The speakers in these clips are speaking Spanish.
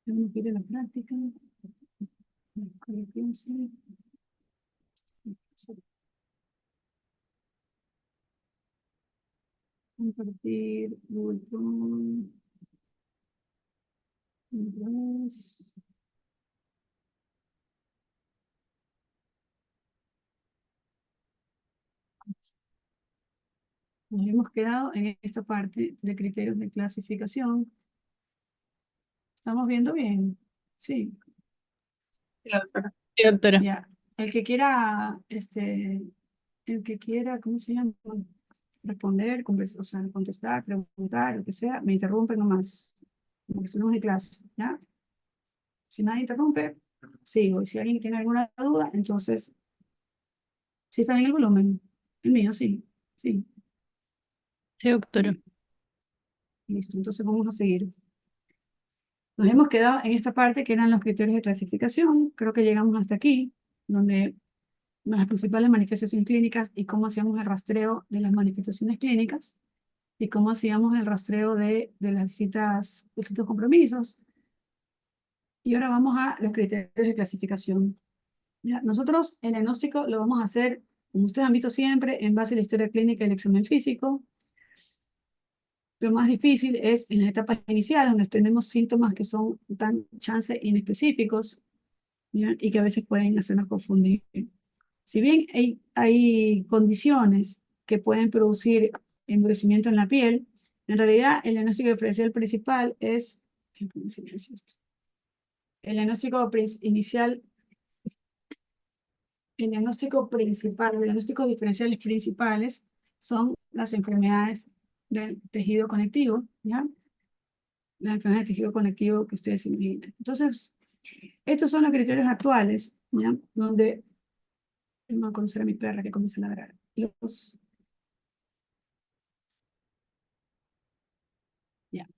Tenemos que ir a la práctica. Compartir Google Chrome. Entonces, nos hemos quedado en esta parte de criterios de clasificación. ¿Estamos viendo bien? Sí, Sí, doctora. Sí, doctora. ya. El que quiera, ¿cómo se llama? Responder, conversar, o sea, contestar, preguntar, lo que sea, me interrumpe nomás. Porque estamos en clase, ¿ya? Si nadie interrumpe, sigo. Y si alguien tiene alguna duda, entonces, sí está bien el volumen. El mío, sí. Sí. Sí, doctora. Listo, entonces vamos a seguir. Nos hemos quedado en esta parte que eran los criterios de clasificación. Creo que llegamos hasta aquí, donde las principales manifestaciones clínicas y cómo hacíamos el rastreo de las manifestaciones clínicas y cómo hacíamos el rastreo de las distintos compromisos. Y ahora vamos a los criterios de clasificación. Ya, nosotros el diagnóstico lo vamos a hacer, como ustedes han visto siempre, en base a la historia clínica y el examen físico. Lo más difícil es en las etapas iniciales, donde tenemos síntomas que son tan chance inespecíficos, ¿ya? Y que a veces pueden hacernos confundir. Si bien hay condiciones que pueden producir endurecimiento en la piel, en realidad el diagnóstico diferencial principal es, el diagnóstico inicial, el diagnóstico principal, los diagnósticos diferenciales principales son las enfermedades del tejido conectivo, ¿ya? Las enfermedades del tejido conectivo que ustedes se imaginan. Entonces, estos son los criterios actuales, ¿ya? Donde, vamos a conocer a mi perra que comienza a ladrar. Ya.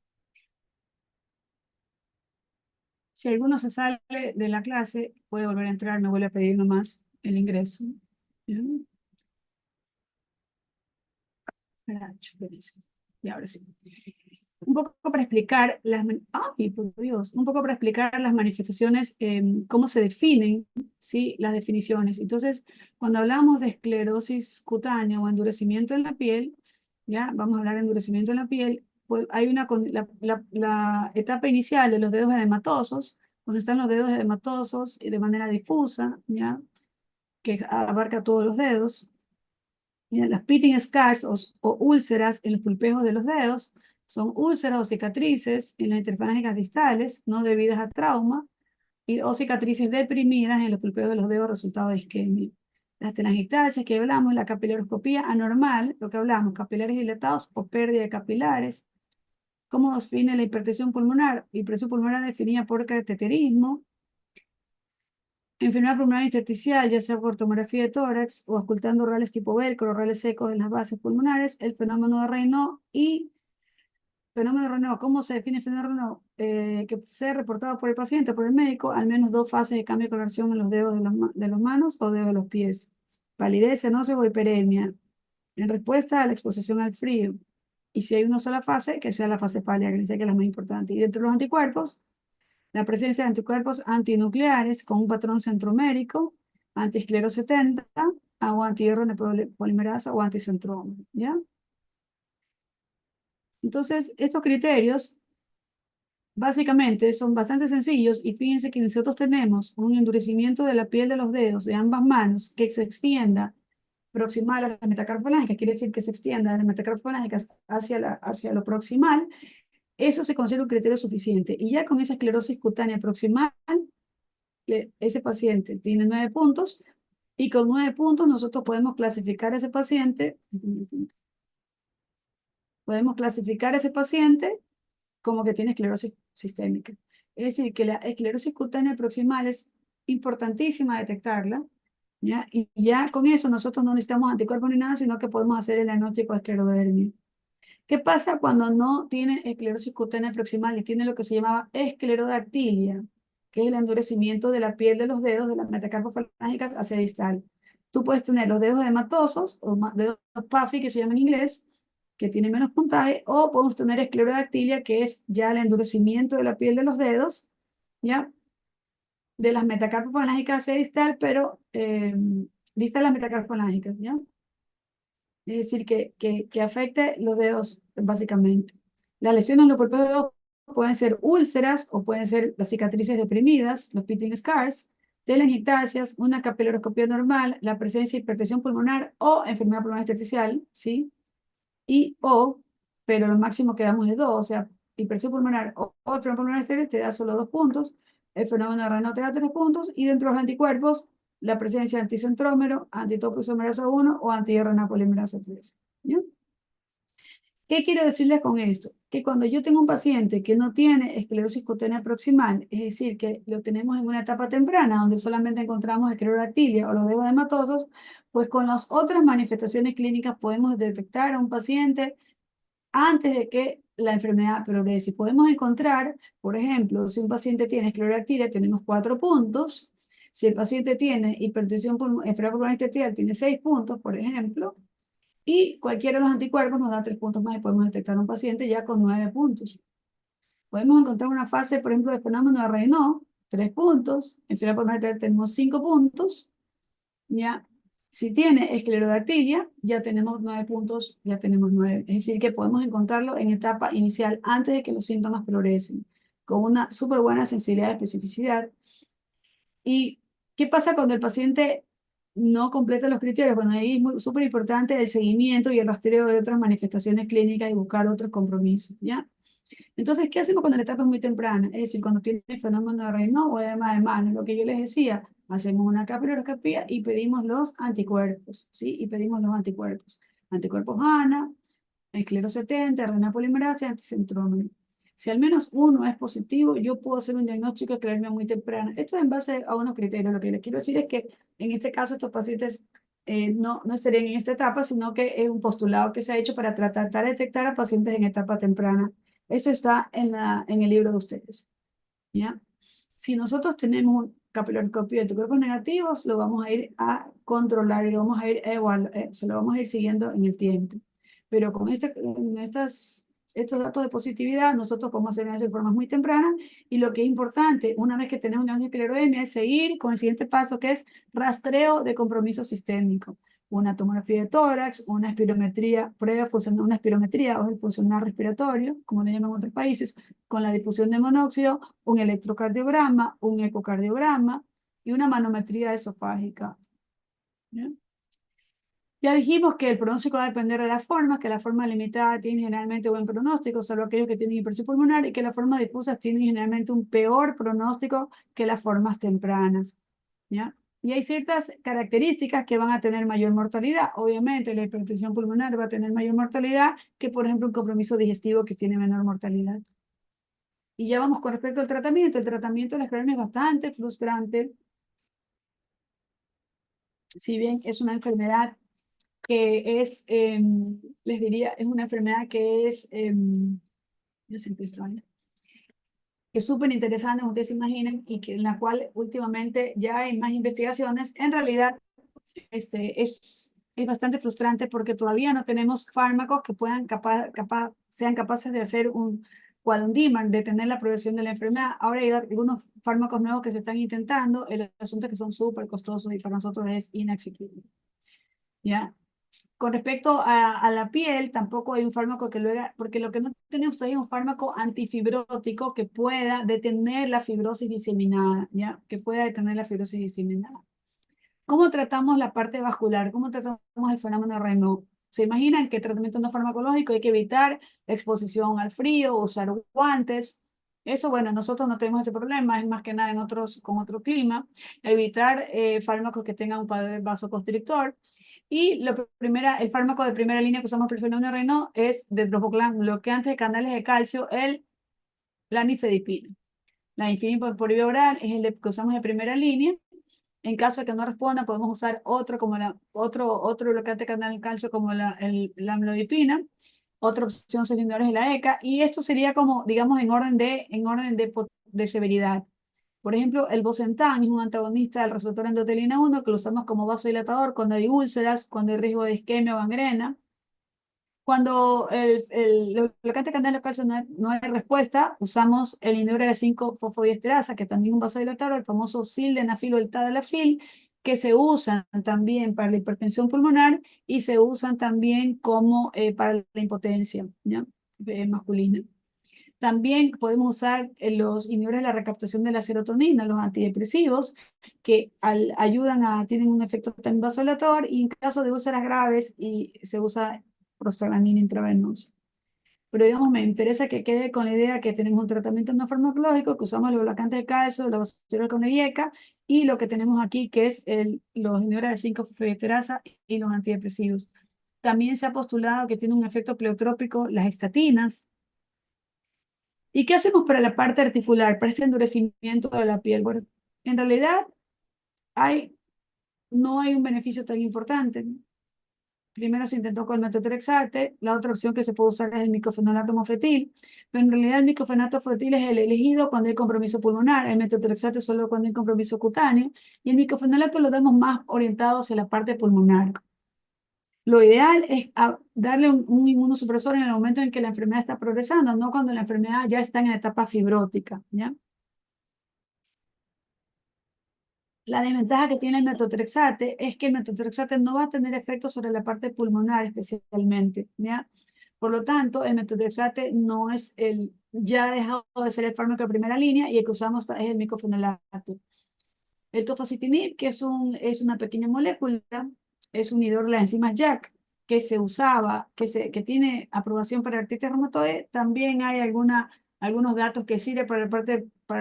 Si alguno se sale de la clase, puede volver a entrar, no vuelve a pedir nomás el ingreso. ¿Ya? Y ahora sí. Un poco para explicar ay, por Dios, un poco para explicar las manifestaciones, cómo se definen, ¿sí? Las definiciones. Entonces, cuando hablamos de esclerosis cutánea o endurecimiento en la piel, ya vamos a hablar de endurecimiento en la piel, pues hay la etapa inicial de los dedos edematosos, donde están los dedos edematosos de manera difusa, ya, que abarca todos los dedos. Mira, las pitting scars o úlceras en los pulpejos de los dedos son úlceras o cicatrices en las interfalanges distales no debidas a trauma o cicatrices deprimidas en los pulpejos de los dedos resultado de isquemia. Las telangiectasias que hablamos, la capilaroscopía anormal, lo que hablamos, capilares dilatados o pérdida de capilares. ¿Cómo define la hipertensión pulmonar? Hipertensión pulmonar definida por cateterismo. Enfermedad pulmonar intersticial, ya sea por tomografía de tórax o auscultando rales tipo velcro, rales secos en las bases pulmonares, el fenómeno de Raynaud y fenómeno de Raynaud. ¿Cómo se define el fenómeno de Raynaud? Que sea reportado por el paciente, por el médico, al menos 2 fases de cambio de coloración en los dedos de las manos o dedos de los pies. Palidez, cianosis o hiperemia, en respuesta a la exposición al frío. Y si hay una sola fase, que sea la fase pálida, que les decía que es la más importante. Y dentro de los anticuerpos, la presencia de anticuerpos antinucleares con un patrón centromérico, antiesclero 70, o antihierro polimerasa o anticentroma, ¿ya? Entonces, estos criterios básicamente son bastante sencillos y fíjense que nosotros tenemos un endurecimiento de la piel de los dedos de ambas manos que se extienda proximal a la metacarpolángica, quiere decir que se extienda de la metacarpolángica hacia lo proximal. Eso se considera un criterio suficiente. Y ya con esa esclerosis cutánea proximal, ese paciente tiene 9 puntos y con 9 puntos nosotros podemos clasificar a ese paciente como que tiene esclerosis sistémica. Es decir, que la esclerosis cutánea proximal es importantísima detectarla, ¿ya? Y ya con eso nosotros no necesitamos anticuerpos ni nada, sino que podemos hacer el diagnóstico de esclerodermia. ¿Qué pasa cuando no tiene esclerosis cutánea proximal y tiene lo que se llamaba esclerodactilia, que es el endurecimiento de la piel de los dedos de las metacarpofalángica hacia distal? Tú puedes tener los dedos hematosos o dedos PAFI, que se llama en inglés, que tienen menos puntaje, o podemos tener esclerodactilia, que es ya el endurecimiento de la piel de los dedos ¿ya? De las metacarbofalángicas hacia distal, pero distal las metacarbofalángicas, ¿ya? Es decir, que afecte los dedos, básicamente. Las lesiones en los propios dedos pueden ser úlceras o pueden ser las cicatrices deprimidas, los pitting scars, telangiectasias, una capilaroscopía normal, la presencia de hipertensión pulmonar o enfermedad pulmonar intersticial, ¿sí? Pero lo máximo que damos es 2, o sea, hipertensión pulmonar o enfermedad pulmonar intersticial te da solo 2 puntos, el fenómeno de Raynaud te da 3 puntos, y dentro de los anticuerpos, la presencia de anticentrómero, antitopoisomerasa 1 o anti-RNA polimerasa 3. ¿Ya? ¿Qué quiero decirles con esto? Que cuando yo tengo un paciente que no tiene esclerosis cutánea proximal, es decir, que lo tenemos en una etapa temprana, donde solamente encontramos esclerodactilia o los dedos hematosos, pues con las otras manifestaciones clínicas podemos detectar a un paciente antes de que la enfermedad progrese. Podemos encontrar, por ejemplo, si un paciente tiene esclerodactilia, tenemos 4 puntos. Si el paciente tiene hipertensión enfermedad pulmonar intersticial, tiene 6 puntos, por ejemplo. Y cualquiera de los anticuerpos nos da 3 puntos más y podemos detectar a un paciente ya con 9 puntos. Podemos encontrar una fase, por ejemplo, de fenómeno de Raynaud, 3 puntos. En enfermedad pulmonar intersticial tenemos 5 puntos. ¿Ya? Si tiene esclerodactilia, ya tenemos 9 puntos, ya tenemos 9. Es decir, que podemos encontrarlo en etapa inicial, antes de que los síntomas progresen, con una súper buena sensibilidad y especificidad. ¿Y qué pasa cuando el paciente no completa los criterios? Bueno, ahí es súper importante el seguimiento y el rastreo de otras manifestaciones clínicas y buscar otros compromisos, ¿ya? Entonces, ¿qué hacemos cuando la etapa es muy temprana? Es decir, cuando tiene fenómeno de Raynaud o edema de mano, lo que yo les decía, hacemos una capilaroscopía y pedimos los anticuerpos, ¿sí? Y pedimos los anticuerpos. Anticuerpos ANA, esclerosis 70, RNA polimerasa y anticentrómero. Si al menos uno es positivo, yo puedo hacer un diagnóstico de esclerosis muy temprana. Esto es en base a unos criterios. Lo que les quiero decir es que en este caso estos pacientes no estarían en esta etapa, sino que es un postulado que se ha hecho para tratar de detectar a pacientes en etapa temprana. Esto está en el libro de ustedes, ¿ya? Si nosotros tenemos un capilaroscopio de anticuerpos negativos, lo vamos a ir a controlar y lo vamos a ir a evaluar, se lo vamos a ir siguiendo en el tiempo. Pero con estos datos de positividad, nosotros podemos hacer análisis de formas muy tempranas, y lo que es importante, una vez que tenemos una esclerodermia, es seguir con el siguiente paso, que es rastreo de compromiso sistémico. Una tomografía de tórax, una espirometría, prueba funcional, una espirometría o el funcional respiratorio, como le llaman en otros países, con la difusión de monóxido, un electrocardiograma, un ecocardiograma y una manometría esofágica. ¿Ya? Ya dijimos que el pronóstico va a depender de la forma, que la forma limitada tiene generalmente buen pronóstico, salvo aquellos que tienen hipertensión pulmonar, y que las formas difusas tienen generalmente un peor pronóstico que las formas tempranas. ¿Ya? Y hay ciertas características que van a tener mayor mortalidad. Obviamente, la hipertensión pulmonar va a tener mayor mortalidad que, por ejemplo, un compromiso digestivo que tiene menor mortalidad. Y ya vamos con respecto al tratamiento. El tratamiento de la esclerosis es bastante frustrante. Si bien es una enfermedad que es, les diría, es una enfermedad que es, yo siempre extraño, que es súper interesante, como ustedes se imaginan, y que, en la cual últimamente ya hay más investigaciones. En realidad, es bastante frustrante porque todavía no tenemos fármacos que puedan sean capaces de hacer un Qualundiman, detener la progresión de la enfermedad. Ahora hay algunos fármacos nuevos que se están intentando. El asunto es que son súper costosos y para nosotros es inaccesible. ¿Ya? Con respecto a la piel, tampoco hay un fármaco que lo haga, porque lo que no tenemos todavía es un fármaco antifibrótico que pueda detener la fibrosis diseminada, ¿ya? Que pueda detener la fibrosis diseminada. ¿Cómo tratamos la parte vascular? ¿Cómo tratamos el fenómeno de Raynaud? ¿Se imaginan que el tratamiento no farmacológico hay que evitar la exposición al frío, usar guantes? Eso, bueno, nosotros no tenemos ese problema, es más que nada con otro clima. Evitar fármacos que tengan un poder vasoconstrictor. Y el fármaco de primera línea que usamos para el fenómeno de Raynaud es de bloqueante de canales de calcio, la nifedipina. La nifedipina por vía oral es que usamos de primera línea. En caso de que no responda, podemos usar otro bloqueante de canal de calcio como la amlodipina. Otra opción secundaria es la ECA. Y esto sería como, digamos, de severidad. Por ejemplo, el Bosentan es un antagonista del receptor endotelina 1 que lo usamos como vasodilatador cuando hay úlceras, cuando hay riesgo de isquemia o gangrena. Cuando el bloqueante candela calcio no hay respuesta, usamos el inhibidor de la 5-fosfodiesterasa, que también es un vasodilatador, el famoso sildenafil o el tadalafil, que se usan también para la hipertensión pulmonar y se usan también como para la impotencia, ¿ya? Masculina. También podemos usar los inhibidores de la recaptación de la serotonina, los antidepresivos, que tienen un efecto también vasodilatador, y en caso de úlceras graves y se usa prostaglandina intravenosa. Pero digamos, me interesa que quede con la idea que tenemos un tratamiento no farmacológico, que usamos los bloqueantes de calcio, la vasodilatadora con IECA, y lo que tenemos aquí, que es los inhibidores de 5-fosfodiesterasa y los antidepresivos. También se ha postulado que tiene un efecto pleotrópico las estatinas. ¿Y qué hacemos para la parte articular, para este endurecimiento de la piel? Bueno, en realidad no hay un beneficio tan importante. Primero se intentó con el metotrexate, la otra opción que se puede usar es el micofenolato mofetil, pero en realidad el micofenato mofetil es el elegido cuando hay compromiso pulmonar, el metotrexate solo cuando hay compromiso cutáneo, y el micofenolato lo damos más orientado hacia la parte pulmonar. Lo ideal es darle un inmunosupresor en el momento en que la enfermedad está progresando, no cuando la enfermedad ya está en la etapa fibrótica, ¿ya? La desventaja que tiene el metotrexate es que el metotrexate no va a tener efecto sobre la parte pulmonar especialmente, ¿ya? Por lo tanto, el metotrexate no es ya ha dejado de ser el fármaco de primera línea y el que usamos es el micofenolato. El tofacitinib, que es una pequeña molécula, es un inhibidor de las enzimas JAK, que se usaba, que tiene aprobación para artritis reumatoide. También hay algunos datos que sirven para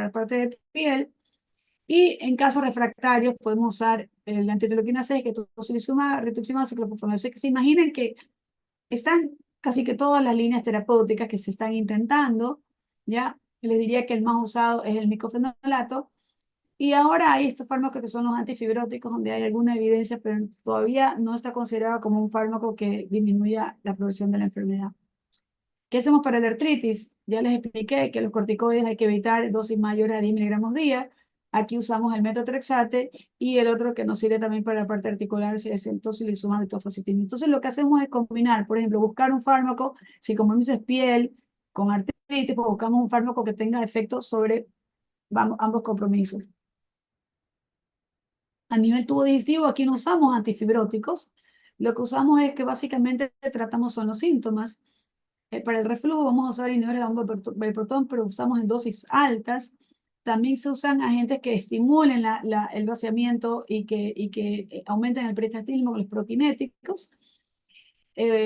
la parte de piel. Y en casos refractarios podemos usar la antiterloquina 6, que es tocilizumab, rituximab, ciclofosfamida. Así que se imaginen que están casi que todas las líneas terapéuticas que se están intentando, ¿ya? Les diría que el más usado es el micofenolato. Y ahora hay estos fármacos que son los antifibróticos, donde hay alguna evidencia, pero todavía no está considerado como un fármaco que disminuya la progresión de la enfermedad. ¿Qué hacemos para la artritis? Ya les expliqué que los corticoides hay que evitar dosis mayores a 10 miligramos día. Aquí usamos el metotrexate, y el otro que nos sirve también para la parte articular es el tocilizumab y tofacitinib. Entonces lo que hacemos es combinar, por ejemplo, buscar un fármaco, si como es piel, con artritis, pues buscamos un fármaco que tenga efecto sobre ambos compromisos. A nivel tubo digestivo, aquí no usamos antifibróticos. Lo que usamos es que básicamente tratamos son los síntomas. Para el reflujo vamos a usar inhibidores de bomba pero usamos en dosis altas. También se usan agentes que estimulen el vaciamiento y que aumenten el peristaltismo, los prokinéticos.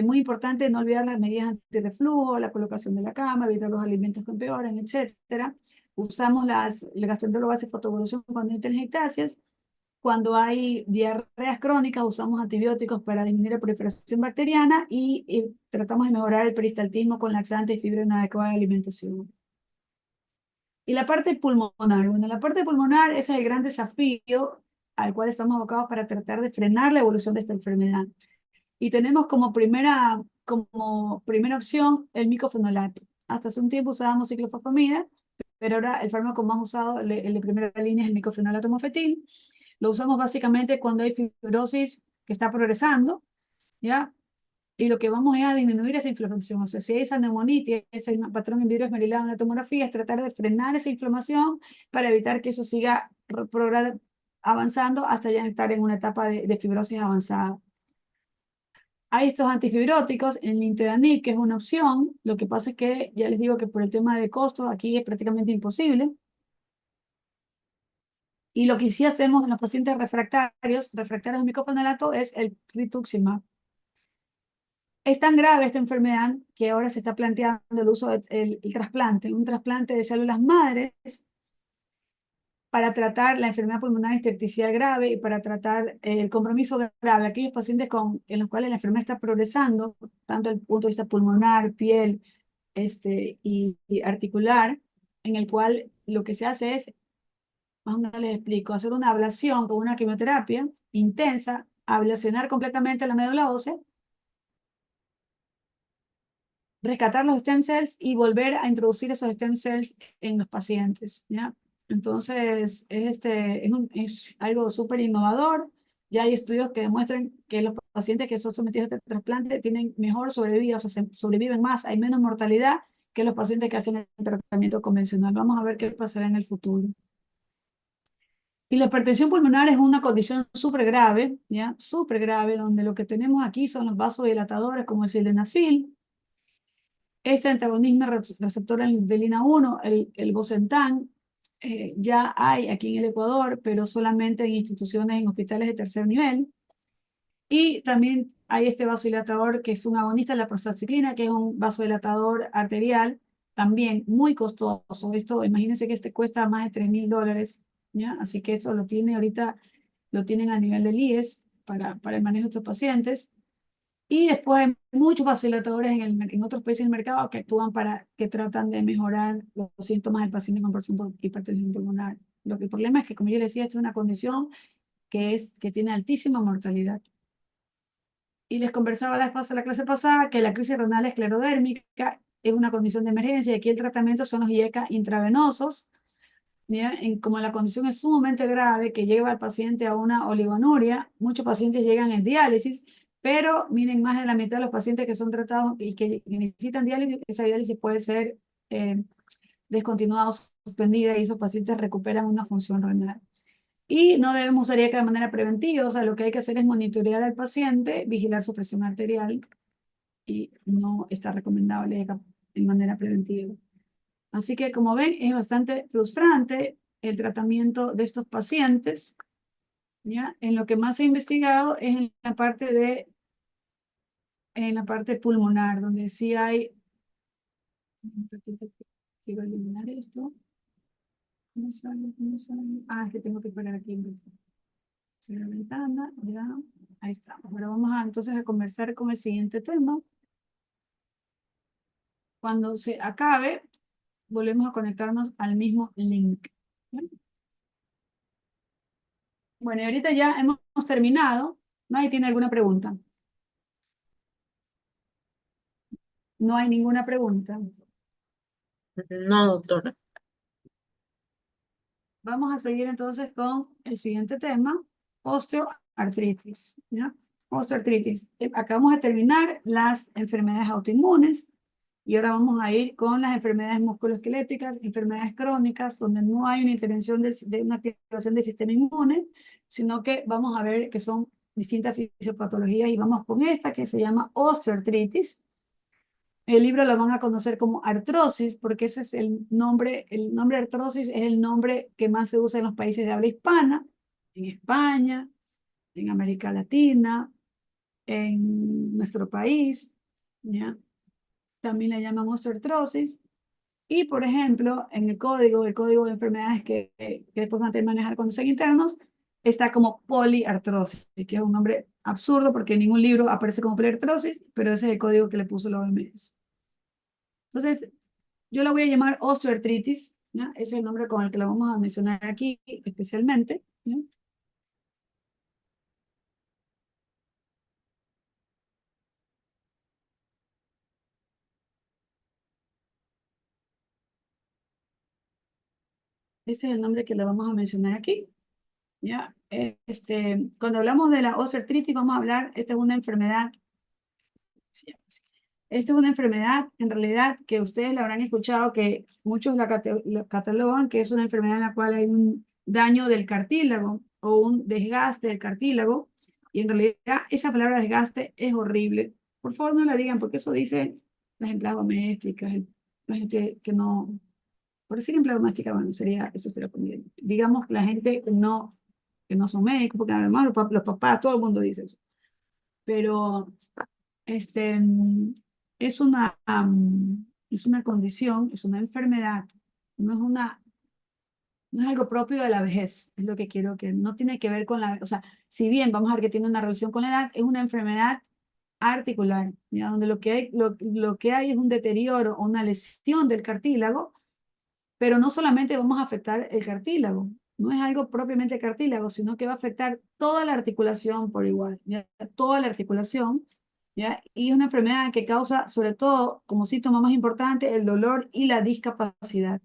Muy importante no olvidar las medidas antirreflujo, la colocación de la cama, evitar los alimentos que empeoran, etcétera. Usamos el gastroenterólogo hace fotoevolución cuando hay telangiectasias. Cuando hay diarreas crónicas, usamos antibióticos para disminuir la proliferación bacteriana y tratamos de mejorar el peristaltismo con laxantes y fibra y una adecuada alimentación. Y la parte pulmonar. Bueno, la parte pulmonar ese es el gran desafío al cual estamos abocados para tratar de frenar la evolución de esta enfermedad. Y tenemos como primera opción el micofenolato. Hasta hace un tiempo usábamos ciclofosfamida, pero ahora el fármaco más usado, el de primera línea, es el micofenolato mofetil. Lo usamos básicamente cuando hay fibrosis que está progresando, ¿ya? Y lo que vamos es a disminuir esa inflamación. O sea, si hay esa neumonitis, ese patrón en vidrio esmerilado en la tomografía, es tratar de frenar esa inflamación para evitar que eso siga avanzando hasta ya estar en una etapa de fibrosis avanzada. Hay estos antifibróticos, el nintedanib, que es una opción. Lo que pasa es que ya les digo que por el tema de costos aquí es prácticamente imposible. Y lo que sí hacemos en los pacientes refractarios de micofenolato, es el rituximab. Es tan grave esta enfermedad que ahora se está planteando el uso del trasplante, un trasplante de células madres para tratar la enfermedad pulmonar intersticial grave y para tratar el compromiso grave, aquellos pacientes en los cuales la enfermedad está progresando, tanto desde el punto de vista pulmonar, piel, y articular, en el cual lo que se hace es, más o menos les explico, hacer una ablación con una quimioterapia intensa, ablacionar completamente la médula ósea, rescatar los stem cells y volver a introducir esos stem cells en los pacientes, ¿ya? Entonces, es algo súper innovador. Ya hay estudios que demuestran que los pacientes que son sometidos a este trasplante tienen mejor sobrevida, o sea, sobreviven más, hay menos mortalidad que los pacientes que hacen el tratamiento convencional. Vamos a ver qué pasará en el futuro. Y la hipertensión pulmonar es una condición súper grave, ¿ya? Súper grave, donde lo que tenemos aquí son los vasodilatadores como el sildenafil, este antagonismo receptor de LINA-1, el Bosentan, ya hay aquí en el Ecuador, pero solamente en instituciones, en hospitales de tercer nivel. Y también hay este vasodilatador que es un agonista de la prostacyclina, que es un vasodilatador arterial, también muy costoso. Esto, imagínense que este cuesta más de $3.000, ¿ya? Así que eso lo tiene ahorita, lo tienen a nivel del IES para el manejo de estos pacientes. Y después hay muchos vasodilatadores en otros países del mercado que actúan que tratan de mejorar los síntomas del paciente con hipertensión pulmonar. El problema es que, como yo les decía, esta es una condición que tiene altísima mortalidad. Y les conversaba la clase pasada que la crisis renal esclerodérmica es una condición de emergencia y aquí el tratamiento son los IECA intravenosos. ¿Ya? Como la condición es sumamente grave que lleva al paciente a una oligonuria, muchos pacientes llegan en diálisis, pero miren, más de la mitad de los pacientes que son tratados y que necesitan diálisis, esa diálisis puede ser eh, descontinuada o suspendida y esos pacientes recuperan una función renal. Y no debemos usar IECA de manera preventiva, o sea, lo que hay que hacer es monitorear al paciente, vigilar su presión arterial y no está recomendable IECA en manera preventiva. Así que, como ven, es bastante frustrante el tratamiento de estos pacientes, ¿ya? En lo que más se ha investigado es en la parte pulmonar, donde sí hay... Un ratito que quiero eliminar esto. ¿Cómo sale? ¿Cómo sale? Ah, es que tengo que parar aquí. Cierro la ventana, ya. Ahí está. Ahora vamos entonces a conversar con el siguiente tema. Cuando se acabe, volvemos a conectarnos al mismo link. ¿Ya? Bueno, y ahorita ya hemos terminado. ¿Nadie tiene alguna pregunta? No hay ninguna pregunta. No, doctora. Vamos a seguir entonces con el siguiente tema, osteoartritis. ¿Ya? Osteoartritis. Acabamos de terminar las enfermedades autoinmunes y ahora vamos a ir con las enfermedades musculoesqueléticas, enfermedades crónicas, donde no hay una intervención de una activación del sistema inmune, sino que vamos a ver que son distintas fisiopatologías y vamos con esta que se llama osteoartritis. El libro lo van a conocer como artrosis, porque ese es el nombre artrosis es el nombre que más se usa en los países de habla hispana, en España, en América Latina, en nuestro país, ¿ya? También le llaman osteoartrosis. Y, por ejemplo, en el código de enfermedades que después van a manejar cuando sean internos, está como poliartrosis, que es un nombre absurdo porque en ningún libro aparece como poliartrosis, pero ese es el código que le puso la OMS. Entonces, yo la voy a llamar osteoartritis, ¿ya? Ese es el nombre con el que la vamos a mencionar aquí especialmente, ¿ya? Ese es el nombre que le vamos a mencionar aquí, ¿ya? Cuando hablamos de la osteoartritis, vamos a hablar, esta es una enfermedad, sí, esta es una enfermedad, en realidad, que ustedes la habrán escuchado, que muchos la catalogan, que es una enfermedad en la cual hay un daño del cartílago o un desgaste del cartílago, y en realidad esa palabra desgaste es horrible. Por favor, no la digan, porque eso dice las empleadas domésticas, la gente que no, por decir empleada doméstica, bueno, eso sería conmigo. Digamos que la gente que no son médicos, porque además los papás, todo el mundo dice eso. Pero este, es una condición, es una enfermedad, no es no es algo propio de la vejez, es lo que quiero que no tiene que ver con o sea, si bien vamos a ver que tiene una relación con la edad, es una enfermedad articular, ¿ya? Donde lo que hay es un deterioro o una lesión del cartílago, pero no solamente vamos a afectar el cartílago, no es algo propiamente cartílago, sino que va a afectar toda la articulación por igual, ¿ya? Toda la articulación, ¿ya? Y es una enfermedad que causa, sobre todo, como síntoma más importante, el dolor y la discapacidad,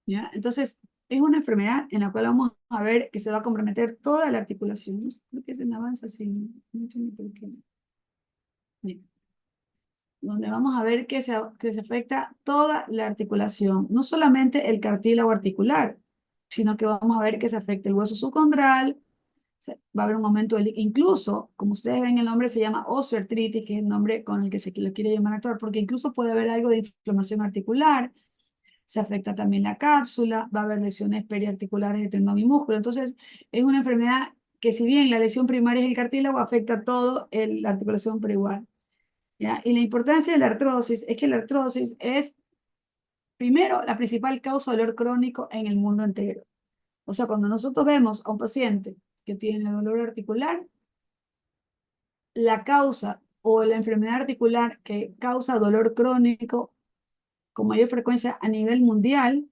¿ya? Entonces, es una enfermedad en la cual vamos a ver que se va a comprometer toda la articulación. No sé por qué se me avanza así, no entiendo por qué. Bien. Donde vamos a ver que se afecta toda la articulación, no solamente el cartílago articular, sino que vamos a ver que se afecta el hueso subcondral, va a haber un aumento del, incluso, como ustedes ven, el nombre se llama osteoartritis, que es el nombre con el que se lo quiere llamar actual, porque incluso puede haber algo de inflamación articular, se afecta también la cápsula, va a haber lesiones periarticulares de tendón y músculo. Entonces, es una enfermedad que si bien la lesión primaria es el cartílago, afecta todo la articulación por igual. ¿Ya? Y la importancia de la artrosis es que la artrosis es, primero, la principal causa de dolor crónico en el mundo entero. O sea, cuando nosotros vemos a un paciente que tiene dolor articular, la causa o la enfermedad articular que causa dolor crónico con mayor frecuencia a nivel mundial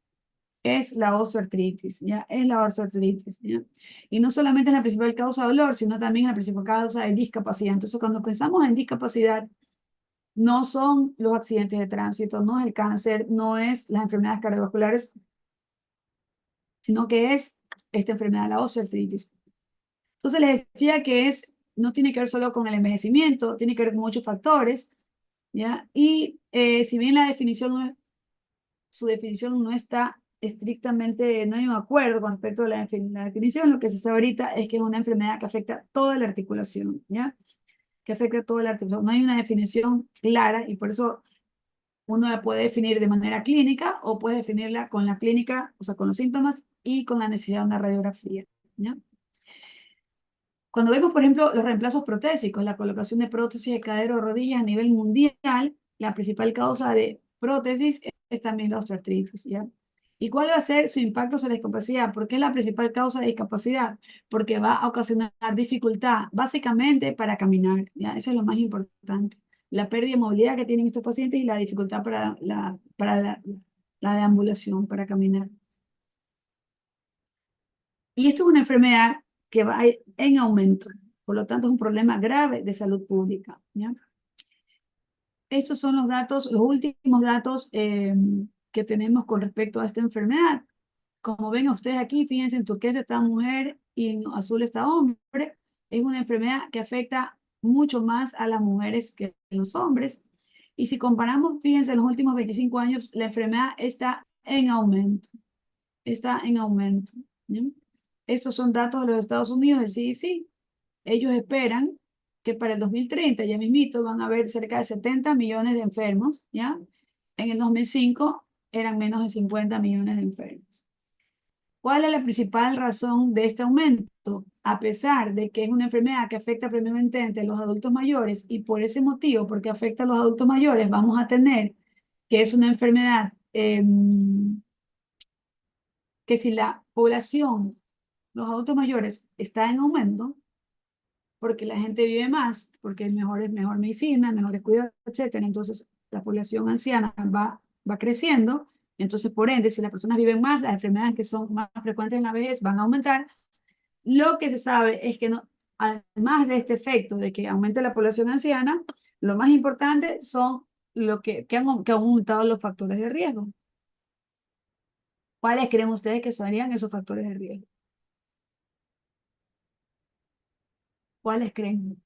es la osteoartritis, ¿ya? Es la osteoartritis, ¿ya? Y no solamente es la principal causa de dolor, sino también es la principal causa de discapacidad. Entonces, cuando pensamos en discapacidad, no son los accidentes de tránsito, no es el cáncer, no es las enfermedades cardiovasculares, sino que es esta enfermedad, la osteoartritis. Entonces les decía que no tiene que ver solo con el envejecimiento, tiene que ver con muchos factores, ¿ya? Y si bien su definición no está estrictamente, no hay un acuerdo con respecto a la definición, lo que se sabe ahorita es que es una enfermedad que afecta toda la articulación, ¿ya? Que afecta toda la articulación. No hay una definición clara y por eso uno la puede definir de manera clínica o puede definirla con la clínica, o sea, con los síntomas y con la necesidad de una radiografía, ¿ya? Cuando vemos, por ejemplo, los reemplazos protésicos, la colocación de prótesis de cadera o rodillas a nivel mundial, la principal causa de prótesis es también la osteoartritis, ¿ya? ¿Y cuál va a ser su impacto sobre la discapacidad? ¿Por qué es la principal causa de discapacidad? Porque va a ocasionar dificultad, básicamente para caminar, ¿ya? Eso es lo más importante. La pérdida de movilidad que tienen estos pacientes y la dificultad para la deambulación, para caminar. Y esto es una enfermedad que va en aumento, por lo tanto es un problema grave de salud pública, ¿ya? Estos son los datos, los últimos datos que tenemos con respecto a esta enfermedad. Como ven ustedes aquí, fíjense, en turquesa está mujer y en azul está hombre. Es una enfermedad que afecta mucho más a las mujeres que a los hombres. Y si comparamos, fíjense, en los últimos 25 años, la enfermedad está en aumento. Está en aumento, ¿ya? Estos son datos de los Estados Unidos, del CDC. Ellos esperan que para el 2030, ya mismito, van a haber cerca de 70 millones de enfermos, ¿ya? En el 2005 eran menos de 50 millones de enfermos. ¿Cuál es la principal razón de este aumento? A pesar de que es una enfermedad que afecta primeramente a los adultos mayores y por ese motivo, porque afecta a los adultos mayores, vamos a tener que es una enfermedad que si la población, los adultos mayores, está en aumento, porque la gente vive más, porque es mejor medicina, mejores cuidados, etcétera. Entonces, la población anciana va creciendo. Entonces, por ende, si las personas viven más, las enfermedades que son más frecuentes en la vejez van a aumentar. Lo que se sabe es que no, además de este efecto de que aumente la población anciana, lo más importante son lo que han aumentado los factores de riesgo. ¿Cuáles creen ustedes que serían esos factores de riesgo? ¿Cuáles creen?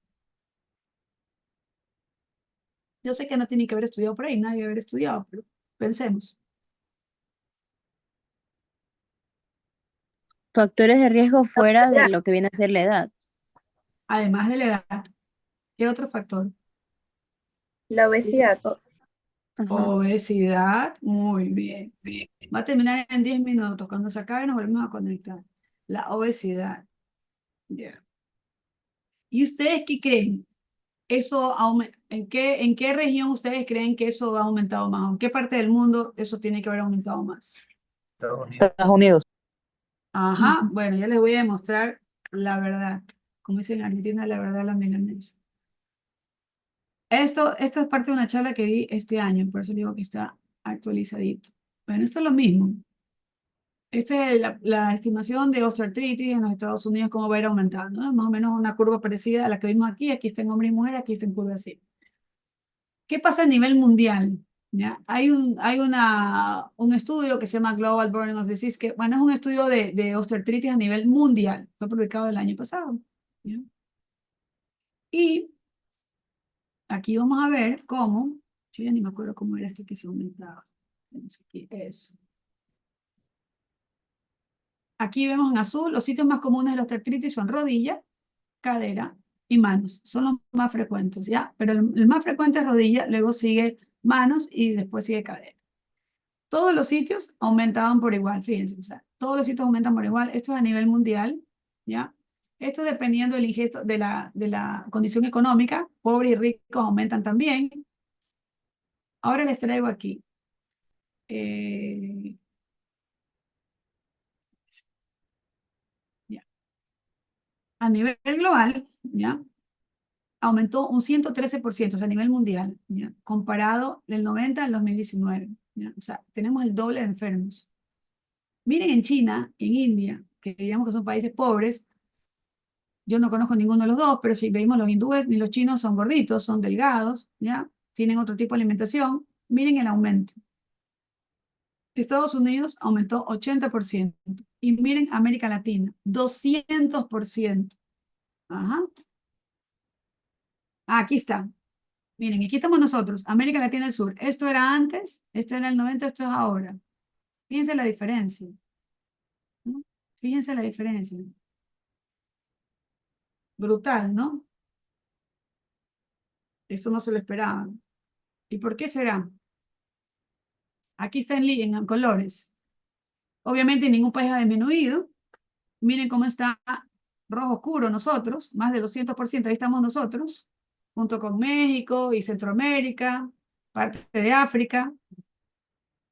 Yo sé que no tienen que haber estudiado por ahí, nadie debe haber estudiado, pero pensemos. Factores de riesgo fuera de lo que viene a ser la edad. Además de la edad, ¿qué otro factor? La obesidad. Ajá. Obesidad, muy bien, bien. Va a terminar en 10 minutos. Cuando se acabe nos volvemos a conectar. La obesidad. Ya. ¿Y ustedes qué creen? ¿En qué región ustedes creen que eso ha aumentado más? ¿En qué parte del mundo eso tiene que haber aumentado más? Estados Unidos. Ajá, bueno, ya les voy a demostrar la verdad. Como dicen en Argentina, la verdad la milanesa. Esto es parte de una charla que di este año, por eso digo que está actualizadito. Bueno, esto es lo mismo. Esta es la estimación de osteoartritis en los Estados Unidos, cómo va a ir aumentando, ¿no? Más o menos una curva parecida a la que vimos aquí. Aquí está en hombres y mujeres, aquí está en curva así. ¿Qué pasa a nivel mundial? ¿ya? Hay un estudio que se llama Global Burden of Disease, que, bueno, es un estudio de osteoartritis a nivel mundial. Fue publicado el año pasado, ¿ya? Y aquí vamos a ver cómo, yo ya ni me acuerdo cómo era esto que se aumentaba. Vamos aquí, eso. Aquí vemos en azul, los sitios más comunes de la osteoartritis son rodilla, cadera y manos. Son los más frecuentes, ¿ya? Pero el más frecuente es rodilla, luego sigue manos y después sigue cadera. Todos los sitios aumentaban por igual, fíjense, o sea, todos los sitios aumentan por igual. Esto es a nivel mundial, ¿ya? Esto dependiendo del ingesto, de la condición económica, pobres y ricos aumentan también. Ahora les traigo aquí. eh, ya. A nivel global, ¿ya? Aumentó un 113%, o sea, a nivel mundial, ¿ya? Comparado del 90 al 2019, ¿ya? O sea, tenemos el doble de enfermos. Miren en China, en India, que digamos que son países pobres, yo no conozco ninguno de los dos, pero si veis los hindúes ni los chinos son gorditos, son delgados, ¿ya? Tienen otro tipo de alimentación. Miren el aumento. Estados Unidos aumentó 80%. Y miren América Latina, 200%. Ajá. Aquí está. Miren, aquí estamos nosotros, América Latina del Sur. Esto era antes, esto era el 90, esto es ahora. Fíjense la diferencia, ¿no? Fíjense la diferencia. Brutal, ¿no? Eso no se lo esperaban. ¿Y por qué será? Aquí está en colores. Obviamente ningún país ha disminuido. Miren cómo está rojo oscuro nosotros, más del 200%, ahí estamos nosotros, junto con México y Centroamérica, parte de África.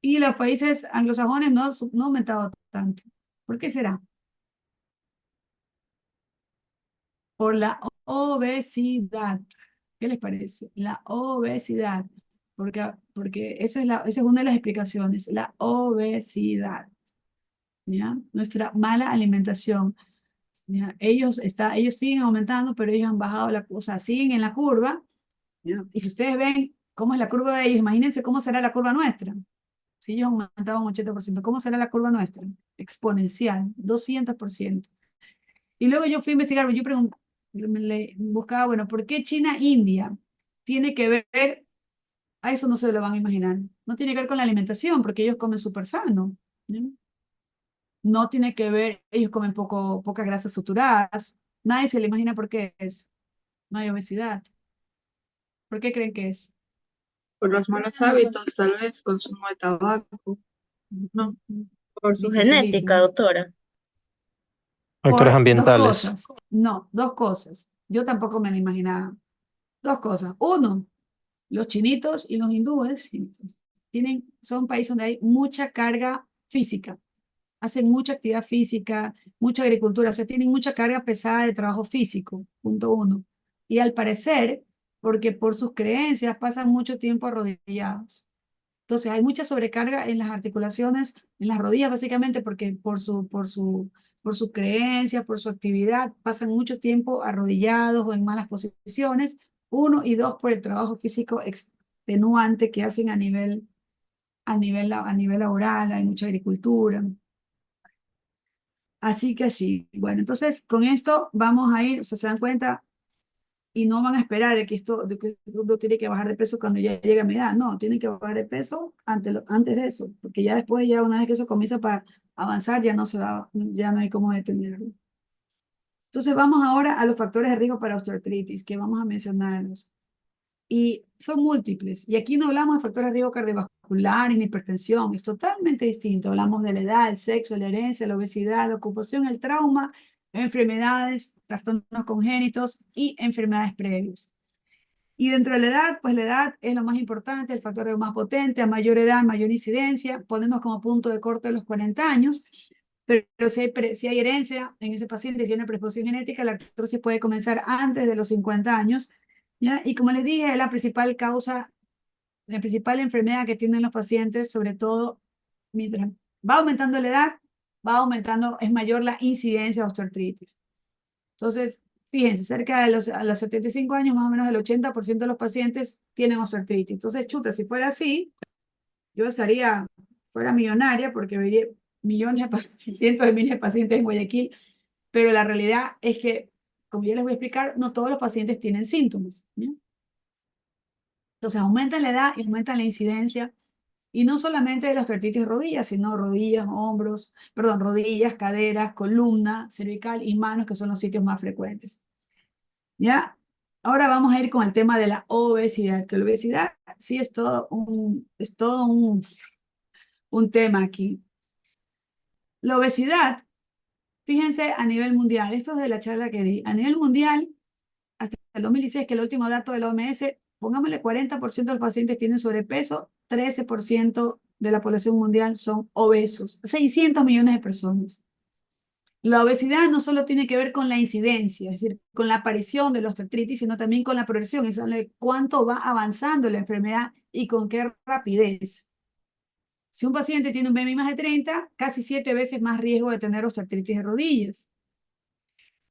Y los países anglosajones no han aumentado tanto. ¿Por qué será? Por la obesidad. ¿Qué les parece? La obesidad. Porque esa es una de las explicaciones, la obesidad. ¿Ya? Nuestra mala alimentación. ¿Ya? Ellos siguen aumentando, pero ellos han bajado o sea, siguen en la curva. ¿Ya? Y si ustedes ven cómo es la curva de ellos, imagínense cómo será la curva nuestra. Si ellos aumentaban un 80%, ¿cómo será la curva nuestra? Exponencial, 200%. Y luego yo fui a investigar, yo buscaba, bueno, ¿por qué China-India tiene que ver? A eso no se lo van a imaginar. No tiene que ver con la alimentación, porque ellos comen súper sano. ¿No? No tiene que ver, ellos comen pocas grasas saturadas. Nadie se le imagina por qué es. No hay obesidad. ¿Por qué creen que es? Por los malos hábitos, tal vez, consumo de tabaco. No. Por su genética, Dificilísimo. doctora. Factores Por dos ambientales. cosas. No, dos cosas. Yo tampoco me lo imaginaba. Dos cosas. Uno, los chinitos y los hindúes son países donde hay mucha carga física. Hacen mucha actividad física, mucha agricultura, o sea, tienen mucha carga pesada de trabajo físico, punto uno. Y al parecer, porque por sus creencias pasan mucho tiempo arrodillados. Entonces hay mucha sobrecarga en las articulaciones, en las rodillas básicamente, porque por sus creencias, por su actividad, pasan mucho tiempo arrodillados o en malas posiciones. Uno y dos, por el trabajo físico extenuante que hacen a nivel laboral, hay mucha agricultura. Así que sí, bueno, entonces con esto vamos a ir, o sea, se dan cuenta y no van a esperar de que uno tiene que bajar de peso cuando ya llega a mi edad. No, tienen que bajar de peso antes de eso, porque ya después, ya una vez que eso comienza para avanzar, ya no hay cómo detenerlo. Entonces vamos ahora a los factores de riesgo para osteoartritis, que vamos a mencionarlos. Y son múltiples. Y aquí no hablamos de factores de riesgo cardiovascular ni hipertensión, es totalmente distinto. Hablamos de la edad, el sexo, la herencia, la obesidad, la ocupación, el trauma, enfermedades, trastornos congénitos y enfermedades previas. Y dentro de la edad, pues la edad es lo más importante, el factor de riesgo más potente. A mayor edad, mayor incidencia. Ponemos como punto de corte los 40 años, pero si hay herencia en ese paciente, si hay una predisposición genética, la artrosis puede comenzar antes de los 50 años. ¿Ya? Y como les dije, es la principal causa, la principal enfermedad que tienen los pacientes, sobre todo mientras va aumentando la edad, es mayor la incidencia de osteoartritis. Entonces, fíjense, cerca de a los 75 años, más o menos el 80% de los pacientes tienen osteoartritis. Entonces, chuta, si fuera así, yo estaría, fuera millonaria porque vería millones de cientos de miles de pacientes en Guayaquil, pero la realidad es que, como ya les voy a explicar, no todos los pacientes tienen síntomas, ¿no? Entonces aumenta la edad y aumenta la incidencia, y no solamente de la osteoartritis de rodillas, sino rodillas, hombros, perdón, rodillas, caderas, columna, cervical y manos, que son los sitios más frecuentes. ¿Ya? Ahora vamos a ir con el tema de la obesidad, que la obesidad sí es todo un tema aquí. La obesidad, fíjense a nivel mundial, esto es de la charla que di, a nivel mundial, hasta el 2016, que es el último dato de la OMS, pongámosle 40% de los pacientes tienen sobrepeso, 13% de la población mundial son obesos, 600 millones de personas. La obesidad no solo tiene que ver con la incidencia, es decir, con la aparición de la osteoartritis, sino también con la progresión, es decir, cuánto va avanzando la enfermedad y con qué rapidez. Si un paciente tiene un BMI más de 30, casi 7 veces más riesgo de tener osteoartritis de rodillas.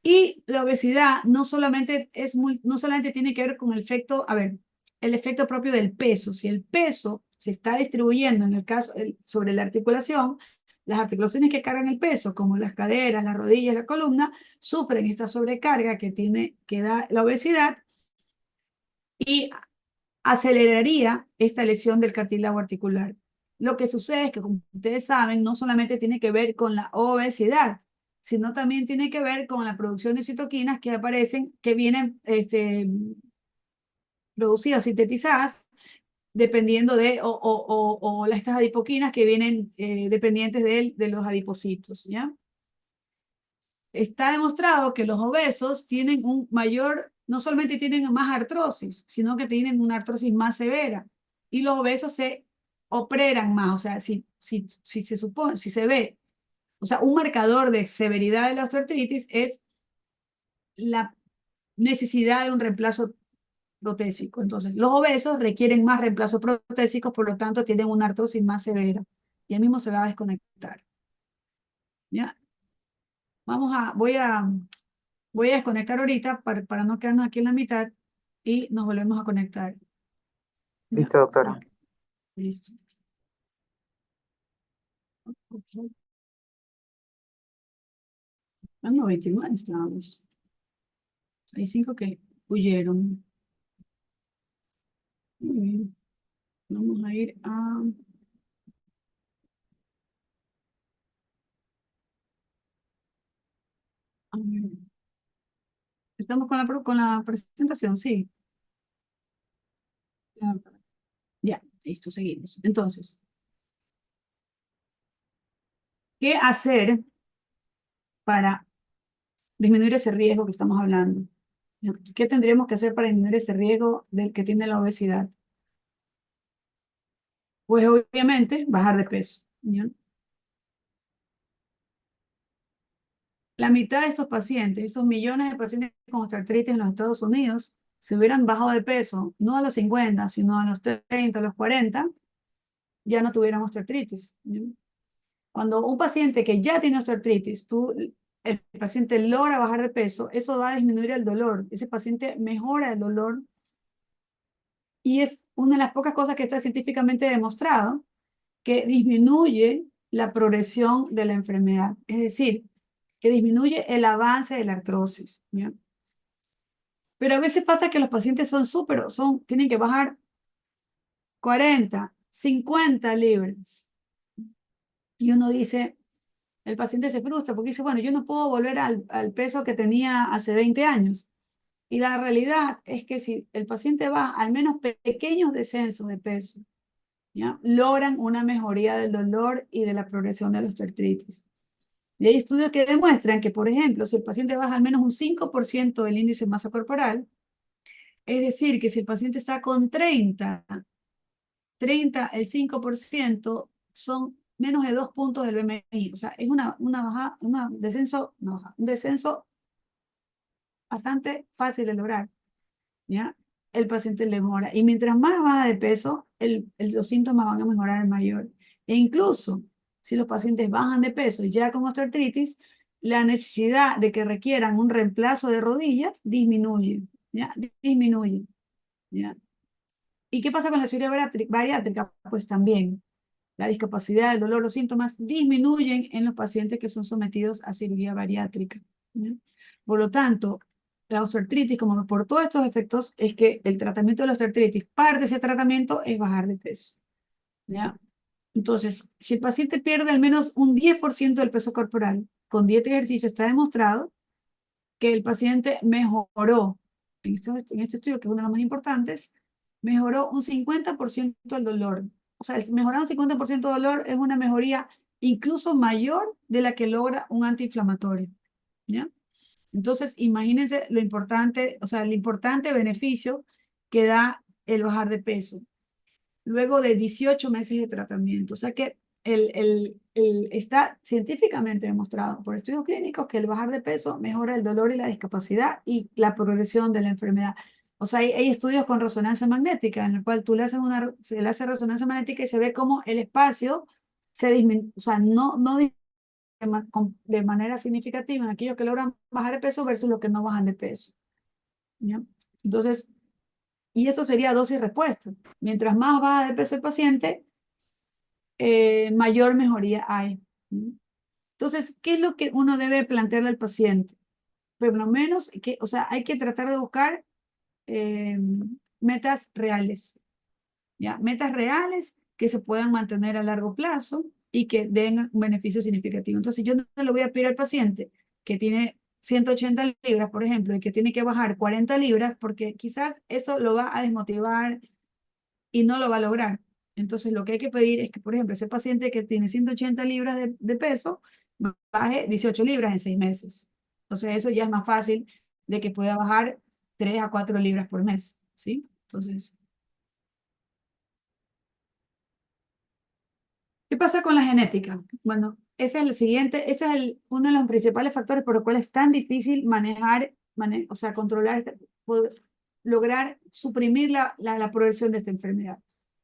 Y la obesidad no solamente tiene que ver con el efecto, el efecto propio del peso. Si el peso se está distribuyendo, en el caso, sobre la articulación, las articulaciones que cargan el peso, como las caderas, las rodillas, la columna, sufren esta sobrecarga que da la obesidad y aceleraría esta lesión del cartílago articular. Lo que sucede es que, como ustedes saben, no solamente tiene que ver con la obesidad, sino también tiene que ver con la producción de citoquinas que aparecen, que vienen producidas, sintetizadas, dependiendo de, o estas adipoquinas que vienen dependientes de los adipocitos, ¿ya? Está demostrado que los obesos tienen un mayor, no solamente tienen más artrosis, sino que tienen una artrosis más severa. Y los obesos se operan más, o sea, si se ve, o sea, un marcador de severidad de la osteoartritis es la necesidad de un reemplazo protésico. Entonces, los obesos requieren más reemplazos protésicos, por lo tanto, tienen una artrosis más severa. Y ahí mismo se va a desconectar. ¿Ya? Voy a desconectar ahorita para no quedarnos aquí en la mitad y nos volvemos a conectar. ¿Ya? Listo, doctora. Ok, listo. Ok. Ah, no, 29 estábamos. Hay 5 que huyeron. Muy bien. Vamos a ir a ver. Estamos con la presentación, sí. Ya, listo, seguimos. Entonces, ¿qué hacer para disminuir ese riesgo que estamos hablando? ¿Qué tendríamos que hacer para disminuir ese riesgo del que tiene la obesidad? Pues obviamente bajar de peso, ¿ya? La mitad de estos pacientes, estos millones de pacientes con osteoartritis en los Estados Unidos, si hubieran bajado de peso, no a los 50, sino a los 30, a los 40, ya no tuvieran osteoartritis, ¿ya? Cuando un paciente que ya tiene osteoartritis, el paciente logra bajar de peso, eso va a disminuir el dolor. Ese paciente mejora el dolor y es una de las pocas cosas que está científicamente demostrado que disminuye la progresión de la enfermedad. Es decir, que disminuye el avance de la artrosis, ¿ya? Pero a veces pasa que los pacientes tienen que bajar 40, 50 libras. Y uno dice, el paciente se frustra porque dice, bueno, yo no puedo volver al peso que tenía hace 20 años. Y la realidad es que si el paciente va al menos pequeños descensos de peso, ¿ya? Logran una mejoría del dolor y de la progresión de la osteoartritis. Y hay estudios que demuestran que, por ejemplo, si el paciente baja al menos un 5% del índice de masa corporal, es decir, que si el paciente está con 30, el 5% son menos de 2 puntos del BMI. O sea, es un descenso bastante fácil de lograr, ¿ya? El paciente le mejora. Y mientras más baja de peso, los síntomas van a mejorar mayor. E incluso, si los pacientes bajan de peso ya con osteoartritis, la necesidad de que requieran un reemplazo de rodillas disminuye, ¿ya? Disminuye, ¿ya? ¿Y qué pasa con la cirugía bariátrica? Pues también. la discapacidad, el dolor, los síntomas disminuyen en los pacientes que son sometidos a cirugía bariátrica, ¿ya? Por lo tanto, la osteoartritis, como por todos estos efectos, es que el tratamiento de la osteoartritis, parte de ese tratamiento es bajar de peso, ¿ya? Entonces, si el paciente pierde al menos un 10% del peso corporal con dieta y ejercicio, está demostrado que el paciente mejoró, en este estudio, que es uno de los más importantes, mejoró un 50% el dolor. O sea, el mejorar un 50% de dolor es una mejoría incluso mayor de la que logra un antiinflamatorio, ¿ya? Entonces, imagínense lo importante, o sea, el importante beneficio que da el bajar de peso luego de 18 meses de tratamiento. O sea que está científicamente demostrado por estudios clínicos que el bajar de peso mejora el dolor y la discapacidad y la progresión de la enfermedad. O sea, hay estudios con resonancia magnética en el cual tú se le hace resonancia magnética y se ve cómo el espacio se disminuye, o sea, no de manera significativa en aquellos que logran bajar de peso versus los que no bajan de peso, ¿ya? Entonces, y esto sería dosis respuesta. Mientras más baja de peso el paciente, mayor mejoría hay. Entonces, ¿qué es lo que uno debe plantearle al paciente? Por lo menos, o sea, hay que tratar de buscar eh, metas reales, ¿ya? Metas reales que se puedan mantener a largo plazo y que den un beneficio significativo. Entonces, yo no le voy a pedir al paciente que tiene 180 libras, por ejemplo, y que tiene que bajar 40 libras, porque quizás eso lo va a desmotivar y no lo va a lograr. Entonces, lo que hay que pedir es que, por ejemplo, ese paciente que tiene 180 libras de peso, baje 18 libras en 6 meses. Entonces, eso ya es más fácil de que pueda bajar 3 a 4 libras por mes, ¿sí? Entonces, ¿qué pasa con la genética? Bueno, ese es el siguiente, ese es uno de los principales factores por los cuales es tan difícil o sea, controlar, lograr suprimir la progresión de esta enfermedad.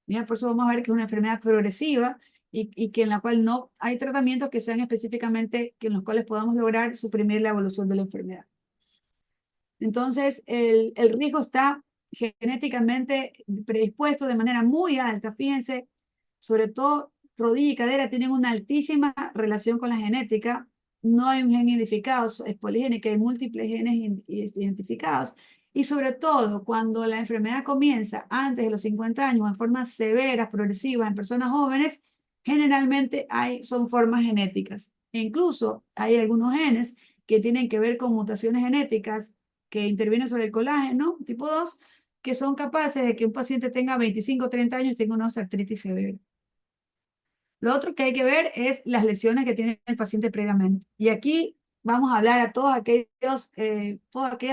Mira, por eso vamos a ver que es una enfermedad progresiva y que en la cual no hay tratamientos que sean específicamente que en los cuales podamos lograr suprimir la evolución de la enfermedad. Entonces, el riesgo está genéticamente predispuesto de manera muy alta. Fíjense, sobre todo rodilla y cadera tienen una altísima relación con la genética. No hay un gen identificado, es poligénica, hay múltiples genes identificados. Y sobre todo, cuando la enfermedad comienza antes de los 50 años, en formas severas, progresivas, en personas jóvenes, generalmente son formas genéticas. E incluso hay algunos genes que tienen que ver con mutaciones genéticas que intervienen sobre el colágeno tipo 2, que son capaces de que un paciente tenga 25 o 30 años y tenga una osteoartritis severa. Lo otro que hay que ver es las lesiones que tiene el paciente previamente. Y aquí vamos a hablar a todas aquellas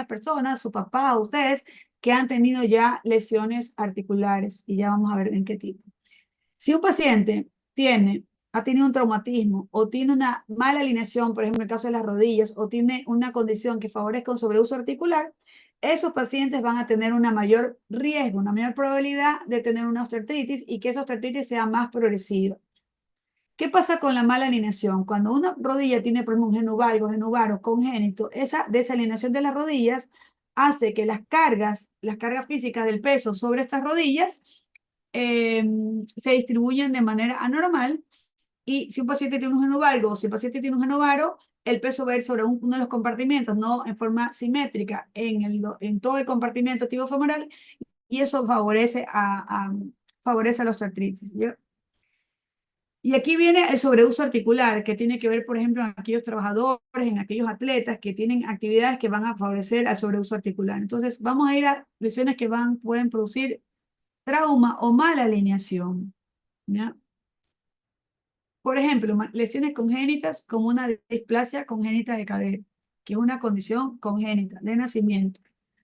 personas, su papá, ustedes, que han tenido ya lesiones articulares. Y ya vamos a ver en qué tipo. Si un paciente ha tenido un traumatismo o tiene una mala alineación, por ejemplo, en el caso de las rodillas, o tiene una condición que favorezca un sobreuso articular, esos pacientes van a tener una mayor riesgo, una mayor probabilidad de tener una osteoartritis y que esa osteoartritis sea más progresiva. ¿Qué pasa con la mala alineación? Cuando una rodilla tiene, por ejemplo, un genuvaro congénito, esa desalineación de las rodillas hace que las cargas físicas del peso sobre estas rodillas se distribuyen de manera anormal y si un paciente tiene un genovalgo o si el paciente tiene un genovaro, el peso va a ir sobre uno de los compartimentos, no en forma simétrica en todo el compartimento tibofemoral y eso favorece a la osteoartritis, ¿ya? Y aquí viene el sobreuso articular, que tiene que ver, por ejemplo, en aquellos trabajadores, en aquellos atletas que tienen actividades que van a favorecer al sobreuso articular. Entonces, vamos a ir a lesiones que pueden producir trauma o mala alineación, ¿ya? Por ejemplo, lesiones congénitas como una displasia congénita de cadera, que es una condición congénita de nacimiento.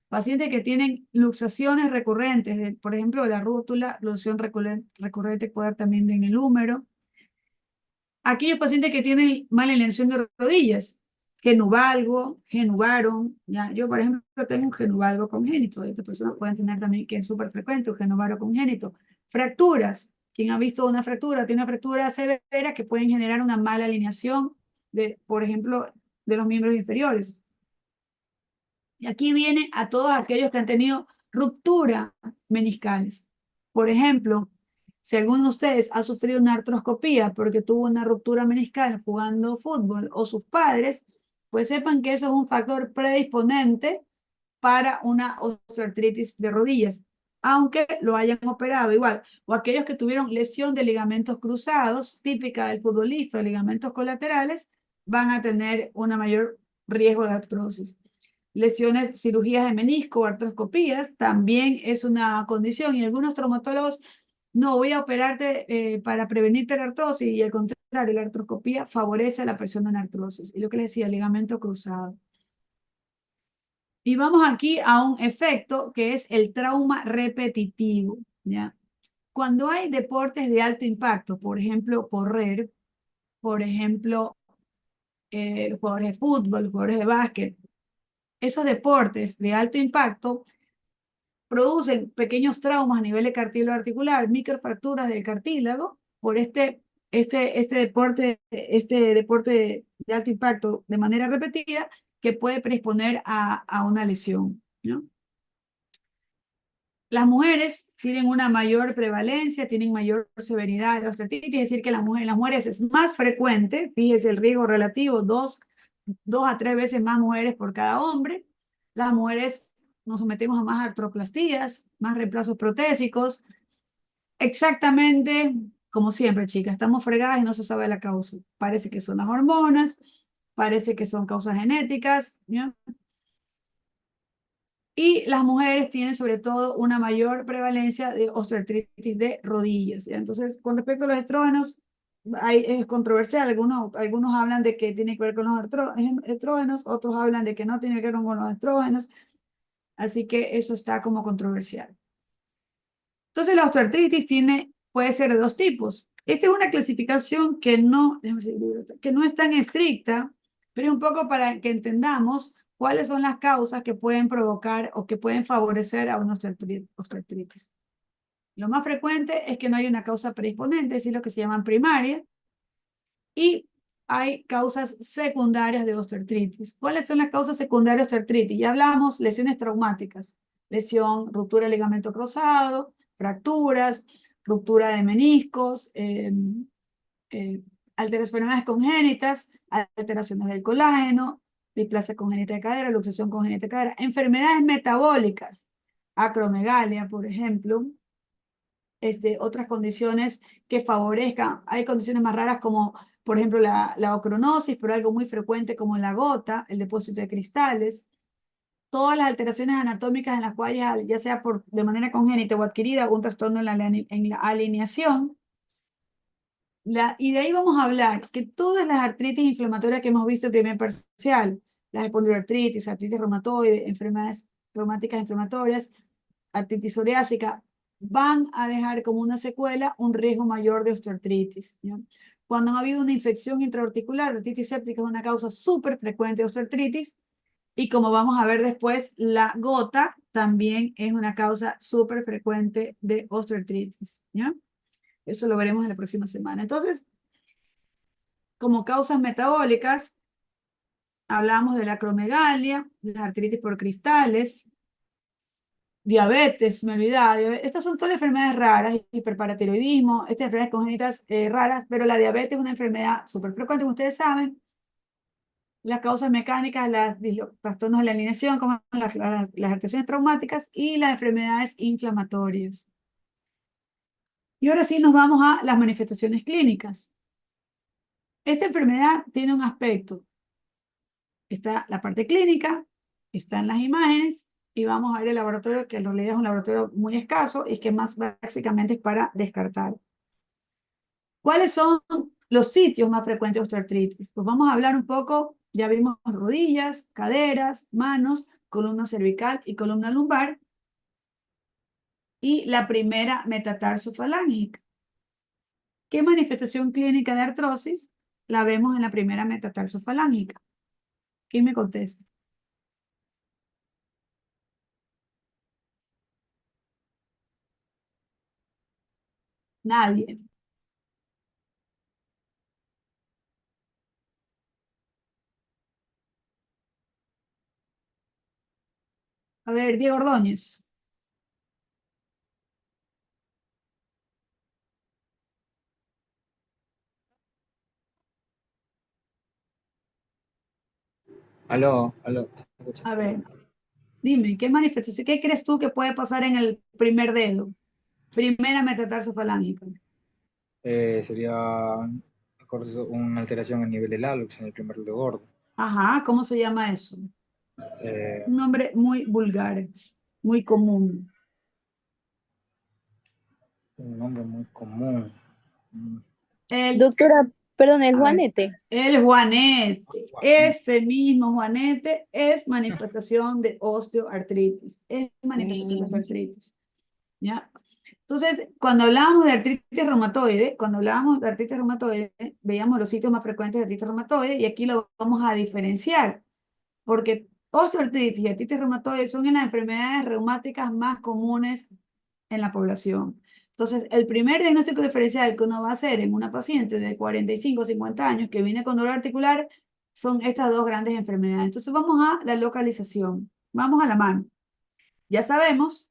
Pacientes que tienen luxaciones recurrentes, por ejemplo, la rótula, luxación recurrente puede dar también en el húmero. Aquellos pacientes que tienen mala alineación de rodillas, genuvaron, ¿ya? Yo, por ejemplo, tengo un genuvalgo congénito, estas personas pueden tener también, que es súper frecuente, un genuvaro congénito. Fracturas, quien ha visto una fractura, tiene una fractura severa que pueden generar una mala alineación, por ejemplo, de los miembros inferiores. Y aquí viene a todos aquellos que han tenido ruptura meniscales. Por ejemplo, Si alguno de ustedes ha sufrido una artroscopía porque tuvo una ruptura meniscal jugando fútbol o sus padres, pues sepan que eso es un factor predisponente para una osteoartritis de rodillas, aunque lo hayan operado igual. O aquellos que tuvieron lesión de ligamentos cruzados, típica del futbolista, o ligamentos colaterales, van a tener un mayor riesgo de artrosis. Lesiones, cirugías de menisco o artroscopías, también es una condición y algunos traumatólogos no, voy a operarte para prevenirte la artrosis y al contrario, la artroscopía favorece a la persona en artrosis. Y lo que les decía, ligamento cruzado. Y vamos aquí a un efecto que es el trauma repetitivo, ¿ya? Cuando hay deportes de alto impacto, por ejemplo, correr, por ejemplo, los jugadores de fútbol, los jugadores de básquet, esos deportes de alto impacto producen pequeños traumas a nivel de cartílago articular, microfracturas del cartílago por este deporte de alto impacto de manera repetida que puede predisponer a una lesión, ¿no? Las mujeres tienen una mayor prevalencia, tienen mayor severidad de la osteoartritis, es decir, que en las mujeres es más frecuente, fíjese el riesgo relativo, dos a tres veces más mujeres por cada hombre. Las mujeres nos sometemos a más artroplastías, más reemplazos protésicos. Exactamente como siempre, chicas, estamos fregadas y no se sabe la causa. Parece que son las hormonas, parece que son causas genéticas, ¿ya? Y las mujeres tienen sobre todo una mayor prevalencia de osteoartritis de rodillas, ¿ya? Entonces, con respecto a los estrógenos, es controversial. Algunos hablan de que tiene que ver con los estrógenos, otros hablan de que no tiene que ver con los estrógenos. Así que eso está como controversial. Entonces, la osteoartritis puede ser de dos tipos. Esta es una clasificación que no es tan estricta, pero es un poco para que entendamos cuáles son las causas que pueden provocar o que pueden favorecer a una osteoartritis. Lo más frecuente es que no hay una causa predisponente, es decir, lo que se llaman primaria, y hay causas secundarias de osteoartritis. ¿Cuáles son las causas secundarias de osteoartritis? Ya hablamos, lesiones traumáticas, ruptura de ligamento cruzado, fracturas, ruptura de meniscos, eh, enfermedades congénitas, alteraciones del colágeno, displasia congénita de cadera, luxación congénita de cadera, enfermedades metabólicas, acromegalia, por ejemplo, otras condiciones que favorezcan. Hay condiciones más raras como, por ejemplo, la ocronosis, pero algo muy frecuente como la gota, el depósito de cristales. Todas las alteraciones anatómicas en las cuales, ya sea de manera congénita o adquirida, un trastorno en la alineación. Y de ahí vamos a hablar que todas las artritis inflamatorias que hemos visto en primer parcial, las espondiloartritis, artritis reumatoide, enfermedades reumáticas inflamatorias, artritis psoriásica, van a dejar como una secuela un riesgo mayor de osteoartritis, ¿no? Cuando ha habido una infección intraarticular, la artritis séptica es una causa súper frecuente de osteoartritis, y como vamos a ver después, la gota también es una causa súper frecuente de osteoartritis, ¿ya? Eso lo veremos en la próxima semana. Entonces, como causas metabólicas, hablamos de la acromegalia, de la artritis por cristales, diabetes, me olvidaba. Estas son todas enfermedades raras, hiperparatiroidismo, estas enfermedades congénitas raras, pero la diabetes es una enfermedad súper frecuente, como ustedes saben. Las causas mecánicas, los trastornos de la alineación, como las alteraciones traumáticas y las enfermedades inflamatorias. Y ahora sí nos vamos a las manifestaciones clínicas. Esta enfermedad tiene un aspecto. Está la parte clínica, están las imágenes y vamos a ver el laboratorio, que en realidad es un laboratorio muy escaso y que más básicamente es para descartar. ¿Cuáles son los sitios más frecuentes de osteoartritis? Pues vamos a hablar un poco, ya vimos rodillas, caderas, manos, columna cervical y columna lumbar. Y la primera, metatarsofalángea. ¿Qué manifestación clínica de artrosis la vemos en la primera metatarsofalángea? ¿Quién me contesta? Nadie. A ver, Diego Ordóñez. Aló. ¿Se escucha? A ver, dime, ¿qué manifestación, qué crees tú que puede pasar en el primer dedo? Primera metatarsofalángicos. Sería una alteración a nivel del hálux en el primer dedo gordo. Ajá, ¿cómo se llama eso? Eh, Un nombre muy vulgar, muy común. un nombre muy común. Mm, El, Doctora, perdón, el a ver, juanete. el juanete, Juanete. ese mismo juanete es manifestación de osteoartritis, es manifestación de Mm, osteoartritis, ¿ya? Entonces, cuando hablábamos de artritis reumatoide, veíamos los sitios más frecuentes de artritis reumatoide y aquí lo vamos a diferenciar, porque osteoartritis y artritis reumatoide son las enfermedades reumáticas más comunes en la población. Entonces, el primer diagnóstico diferencial que uno va a hacer en una paciente de 45 o 50 años que viene con dolor articular son estas dos grandes enfermedades. Entonces, vamos a la localización, vamos a la mano. Ya sabemos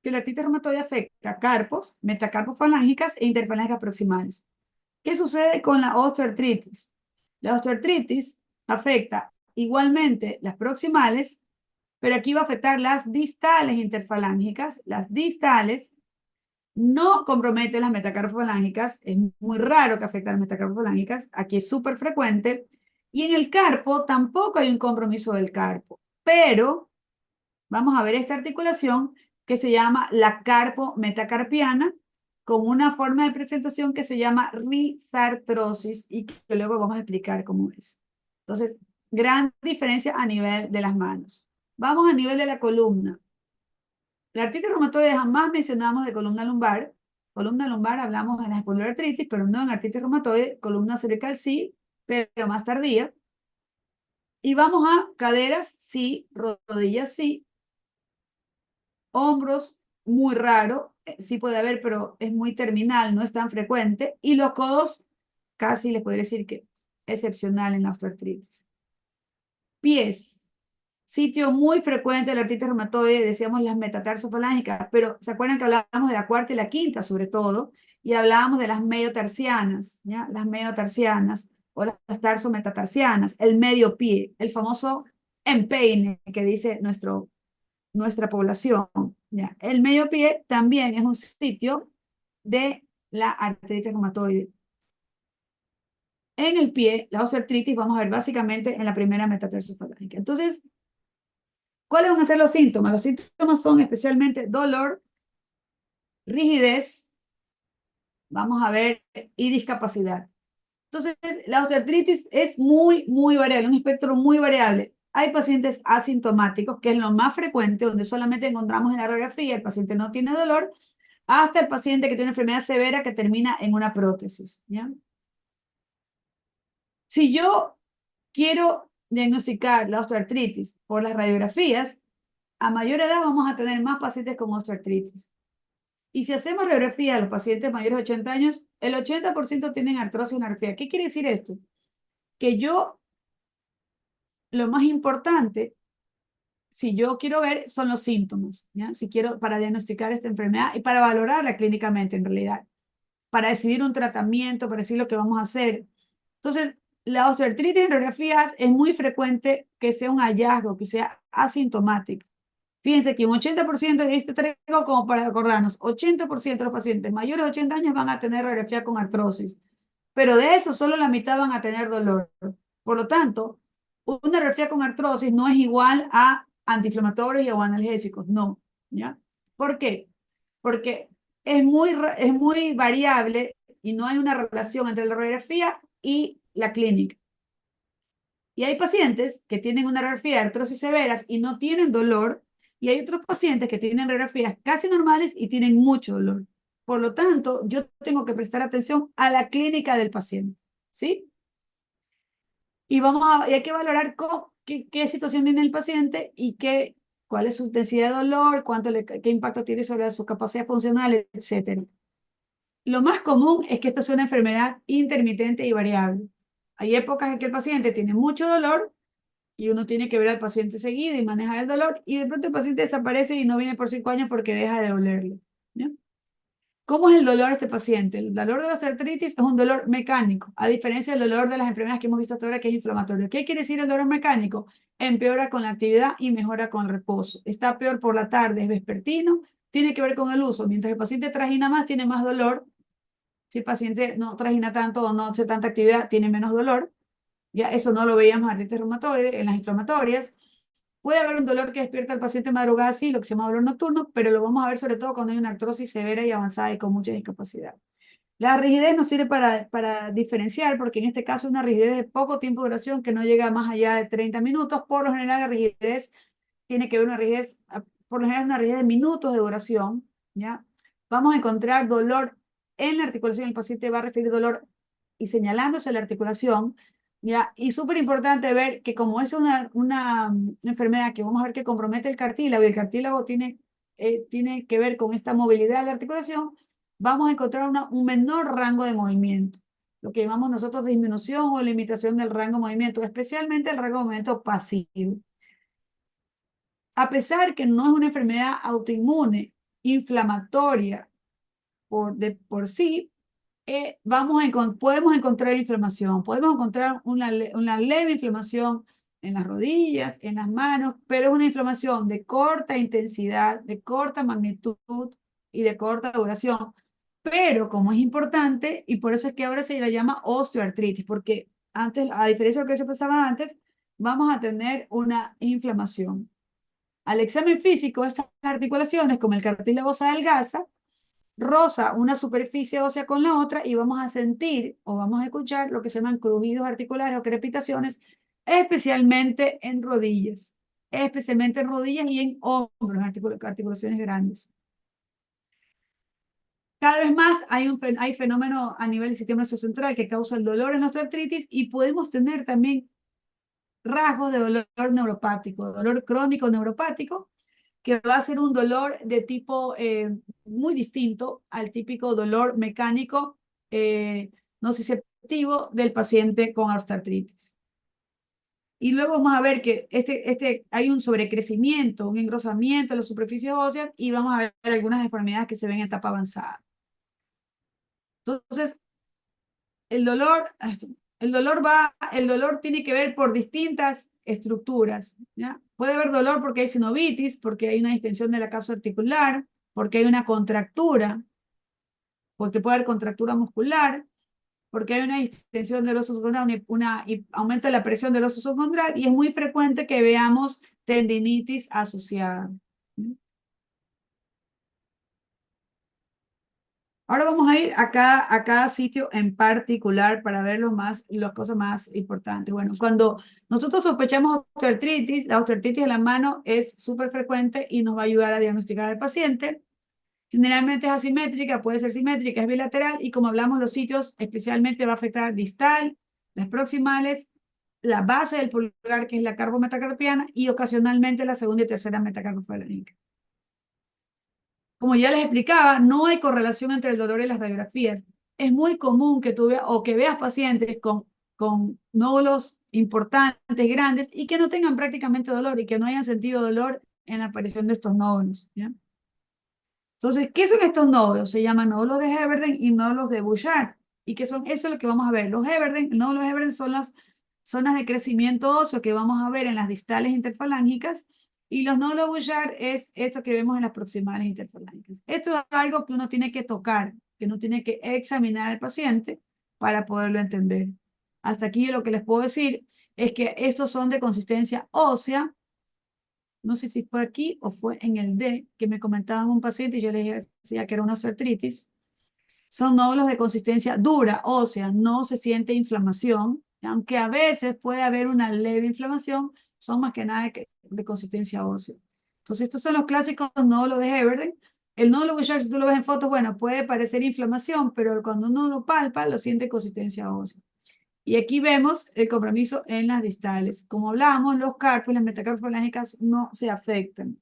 que la artritis reumatoide afecta carpos, metacarpos falángicas e interfalángicas proximales. ¿Qué sucede con la osteoartritis? La osteoartritis afecta igualmente las proximales, pero aquí va a afectar las distales interfalángicas. Las distales no comprometen las metacarpofalángicas, es muy raro que afecte a las metacarpofalángicas, aquí es súper frecuente, y en el carpo tampoco hay un compromiso del carpo, pero vamos a ver esta articulación que se llama la carpo metacarpiana, con una forma de presentación que se llama risartrosis y que luego vamos a explicar cómo es. Entonces, gran diferencia a nivel de las manos. Vamos a nivel de la columna. La artritis reumatoide jamás mencionamos de columna lumbar. Columna lumbar hablamos de la espondiloartritis, pero no en artritis reumatoide. Columna cervical sí, pero más tardía. Y vamos a caderas sí, rodillas sí, hombros muy raro, sí puede haber, pero es muy terminal, no es tan frecuente. Y los codos casi les podría decir que excepcional en la osteoartritis. Pies, sitio muy frecuente de la artritis reumatoide, decíamos las metatarsofalángicas, pero ¿se acuerdan que hablábamos de la cuarta y la quinta sobre todo? Y hablábamos de las mediotarsianas, ¿ya? Las mediotarsianas o las tarsometatarsianas, el medio pie, el famoso empeine que dice nuestra población, ¿ya? El medio pie también es un sitio de la artritis reumatoide. En el pie, la osteoartritis, vamos a ver básicamente en la primera metatarsofalágica. Entonces, ¿cuáles van a ser los síntomas? Los síntomas son especialmente dolor, rigidez, vamos a ver, y discapacidad. Entonces, la osteoartritis es muy variable, un espectro muy variable. Hay pacientes asintomáticos, que es lo más frecuente, donde solamente encontramos en la radiografía, el paciente no tiene dolor, hasta el paciente que tiene una enfermedad severa que termina en una prótesis, ¿ya? Si yo quiero diagnosticar la osteoartritis por las radiografías, a mayor edad vamos a tener más pacientes con osteoartritis. Y si hacemos radiografía a los pacientes mayores de 80 años, el 80% tienen artrosis en la radiografía. ¿Qué quiere decir esto? Que lo más importante, si yo quiero ver, son los síntomas, ¿ya? Si quiero, para diagnosticar esta enfermedad y para valorarla clínicamente en realidad, para decidir un tratamiento, para decir lo que vamos a hacer. Entonces, la osteoartritis en radiografías es muy frecuente que sea un hallazgo, que sea asintomático. Fíjense que un 80% de este traigo como para acordarnos, 80% de los pacientes mayores de 80 años van a tener radiografía con artrosis, pero de eso solo la mitad van a tener dolor. Por lo tanto, una radiografía con artrosis no es igual a antiinflamatorios o analgésicos, no, ¿ya? ¿Por qué? Porque es muy variable y no hay una relación entre la radiografía y la clínica. Y hay pacientes que tienen una radiografía de artrosis severas y no tienen dolor, y hay otros pacientes que tienen radiografías casi normales y tienen mucho dolor. Por lo tanto, yo tengo que prestar atención a la clínica del paciente, ¿sí? Y hay que valorar qué situación tiene el paciente y cuál es su intensidad de dolor, qué impacto tiene sobre su capacidad funcional, etcétera. Lo más común es que esta sea una enfermedad intermitente y variable. Hay épocas en que el paciente tiene mucho dolor y uno tiene que ver al paciente seguido y manejar el dolor, y de pronto el paciente desaparece y no viene por 5 años porque deja de dolerle, ¿no? ¿Cómo es el dolor de este paciente? El dolor de la osteoartritis es un dolor mecánico, a diferencia del dolor de las enfermedades que hemos visto hasta ahora, que es inflamatorio. ¿Qué quiere decir el dolor mecánico? Empeora con la actividad y mejora con el reposo. Está peor por la tarde, es vespertino, tiene que ver con el uso. Mientras el paciente trajina más, tiene más dolor. Si el paciente no trajina tanto o no hace tanta actividad, tiene menos dolor. Ya eso no lo veíamos en artritis reumatoide, en las inflamatorias. Puede haber un dolor que despierta al paciente en madrugada, sí, lo que se llama dolor nocturno, pero lo vamos a ver sobre todo cuando hay una artrosis severa y avanzada y con mucha discapacidad. La rigidez nos sirve para diferenciar, porque en este caso es una rigidez de poco tiempo de duración que no llega más allá de 30 minutos. Por lo general, la rigidez tiene que ver una rigidez, por lo general, una rigidez de minutos de duración, ¿ya? Vamos a encontrar dolor en la articulación, el paciente va a referir dolor y señalándose la articulación, ¿ya? Y súper importante ver que como es una enfermedad que vamos a ver que compromete el cartílago y el cartílago tiene que ver con esta movilidad de la articulación, vamos a encontrar un menor rango de movimiento, lo que llamamos nosotros disminución o limitación del rango de movimiento, especialmente el rango de movimiento pasivo. A pesar que no es una enfermedad autoinmune, inflamatoria por sí, podemos encontrar inflamación, podemos encontrar una leve inflamación en las rodillas, en las manos, pero es una inflamación de corta intensidad, de corta magnitud y de corta duración. Pero como es importante, y por eso es que ahora se la llama osteoartritis, porque antes, a diferencia de lo que se pensaba antes, vamos a tener una inflamación. Al examen físico, estas articulaciones, como el cartílago se adelgaza, roza una superficie ósea con la otra y vamos a sentir o vamos a escuchar lo que se llaman crujidos articulares o crepitaciones, especialmente en rodillas y en hombros, articulaciones grandes. Cada vez más hay fenómeno a nivel del sistema nervioso central que causa el dolor en la osteoartritis y podemos tener también rasgos de dolor neuropático, dolor crónico neuropático, que va a ser un dolor de tipo muy distinto al típico dolor mecánico nociceptivo del paciente con osteoartritis. Y luego vamos a ver que hay un sobrecrecimiento, un engrosamiento de las superficies óseas y vamos a ver algunas deformidades que se ven en etapa avanzada. Entonces, el dolor tiene que ver por distintas estructuras, ¿ya? Puede haber dolor porque hay sinovitis, porque hay una distensión de la cápsula articular, porque hay una contractura, porque puede haber contractura muscular, porque hay una distensión del oso subcondral, y aumenta la presión del oso subcondral, y es muy frecuente que veamos tendinitis asociada. Ahora vamos a ir a cada sitio en particular para ver las cosas más importantes. Bueno, cuando nosotros sospechamos osteoartritis, la osteoartritis de la mano es súper frecuente y nos va a ayudar a diagnosticar al paciente. Generalmente es asimétrica, puede ser simétrica, es bilateral y como hablamos, los sitios especialmente va a afectar distal, las proximales, la base del pulgar, que es la carbometacarpiana, y ocasionalmente la segunda y tercera metacarpofalánica. Como ya les explicaba, no hay correlación entre el dolor y las radiografías. Es muy común que tú veas o que veas pacientes con nódulos importantes, grandes, y que no tengan prácticamente dolor y que no hayan sentido dolor en la aparición de estos nódulos, ¿ya? Entonces, ¿qué son estos nódulos? Se llaman nódulos de Heberden y nódulos de Bouchard. ¿Y qué son? Eso es lo que vamos a ver. Los nódulos de Heberden son las zonas de crecimiento óseo que vamos a ver en las distales interfalángicas. Y los nódulos Bouchard es esto que vemos en las proximales interfalángicas. Esto es algo que uno tiene que tocar, que uno tiene que examinar al paciente para poderlo entender. Hasta aquí lo que les puedo decir es que estos son de consistencia ósea. No sé si fue aquí o fue en el D, que me comentaban un paciente y yo les decía que era una osteoartritis. Son nódulos de consistencia dura, ósea, no se siente inflamación, aunque a veces puede haber una leve inflamación, son más que nada de consistencia ósea. Entonces, estos son los clásicos nódulos de Heberden. El nódulo Bouchard, si tú lo ves en fotos, bueno, puede parecer inflamación, pero cuando uno lo palpa, lo siente consistencia ósea. Y aquí vemos el compromiso en las distales. Como hablábamos, los carpos y las metacarpofalángicas no se afectan,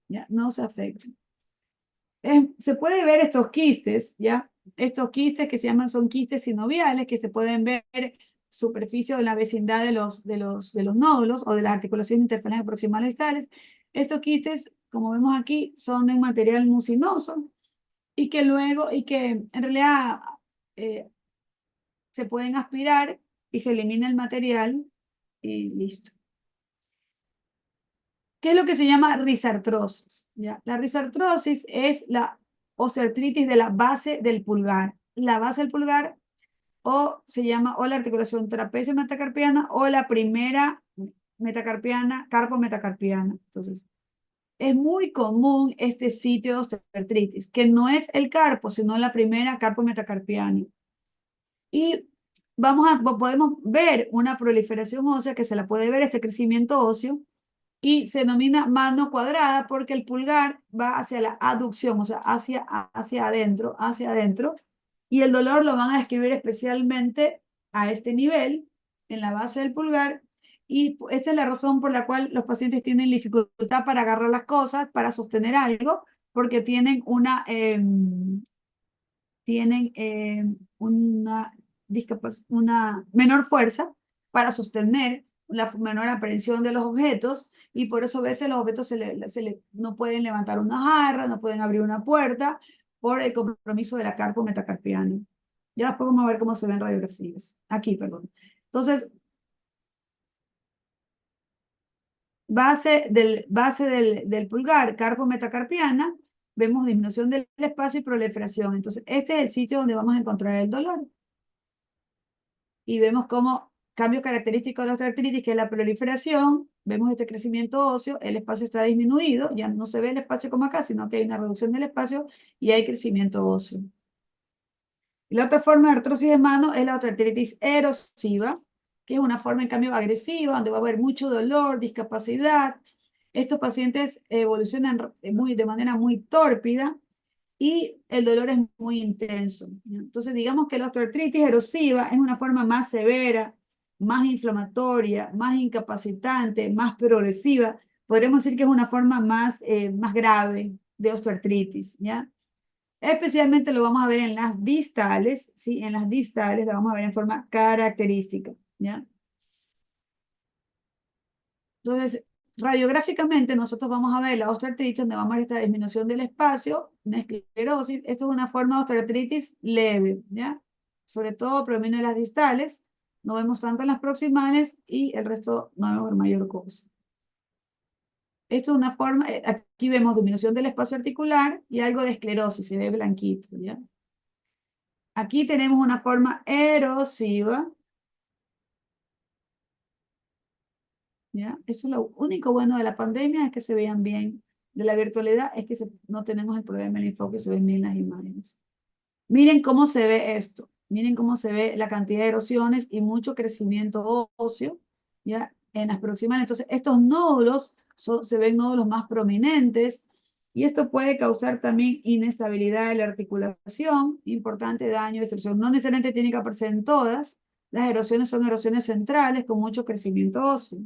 ¿ya? No se afectan. Se puede ver estos quistes, ¿ya? Estos quistes que son quistes sinoviales, que se pueden ver superficie de la vecindad de los nódulos o de las articulaciones interfalángicas proximales distales. Estos quistes, como vemos aquí, son de un material mucinoso y que luego, y que en realidad se pueden aspirar y se elimina el material y listo. ¿Qué es lo que se llama risartrosis? ¿Ya? La risartrosis es la osteoartritis de la base del pulgar. La base del pulgar o se llama o la articulación trapecio metacarpiana o la primera metacarpiana, carpo metacarpiana. Entonces, es muy común este sitio de osteoartritis, que no es el carpo, sino la primera carpo metacarpiana. Y podemos ver una proliferación ósea que se la puede ver, este crecimiento óseo, y se denomina mano cuadrada porque el pulgar va hacia la aducción, o sea, hacia adentro, y el dolor lo van a describir especialmente a este nivel, en la base del pulgar, y esta es la razón por la cual los pacientes tienen dificultad para agarrar las cosas, para sostener algo, porque tienen una menor fuerza para sostener la menor aprehensión de los objetos y por eso a veces los objetos no pueden levantar una jarra, no pueden abrir una puerta por el compromiso de la carpo metacarpiana. Ya después vamos a ver cómo se ven radiografías. Aquí, perdón. Entonces, base del pulgar, carpo metacarpiana, vemos disminución del espacio y proliferación. Entonces, este es el sitio donde vamos a encontrar el dolor. Y vemos como cambio característico de la osteoartritis, que es la proliferación, vemos este crecimiento óseo, el espacio está disminuido, ya no se ve el espacio como acá, sino que hay una reducción del espacio y hay crecimiento óseo. Y la otra forma de artrosis de mano es la osteoartritis erosiva, que es una forma en cambio agresiva, donde va a haber mucho dolor, discapacidad. Estos pacientes evolucionan de manera muy tórpida, y el dolor es muy intenso. Entonces, digamos que la osteoartritis erosiva es una forma más severa, más inflamatoria, más incapacitante, más progresiva. Podríamos decir que es una forma más grave de osteoartritis, ¿ya? Especialmente lo vamos a ver en las distales, ¿sí? En las distales lo vamos a ver en forma característica, ¿ya? Entonces, radiográficamente nosotros vamos a ver la osteoartritis, donde vamos a ver esta disminución del espacio, una esclerosis. Esto es una forma de osteoartritis leve, ¿ya? Sobre todo predomina en las distales, no vemos tanto en las proximales y el resto no vemos mayor cosa. Esto es una forma, aquí vemos disminución del espacio articular y algo de esclerosis, se ve blanquito, ¿ya? Aquí tenemos una forma erosiva, ¿ya? Esto es lo único bueno de la pandemia, es que se vean bien. De la virtualidad es que no tenemos el problema del enfoque, se ven bien las imágenes. Miren cómo se ve esto. Miren cómo se ve la cantidad de erosiones y mucho crecimiento óseo, ¿ya? En las proximales. Entonces, estos nódulos se ven nódulos más prominentes y esto puede causar también inestabilidad de la articulación, importante daño, destrucción. No necesariamente tiene que aparecer en todas. Las erosiones son erosiones centrales con mucho crecimiento óseo.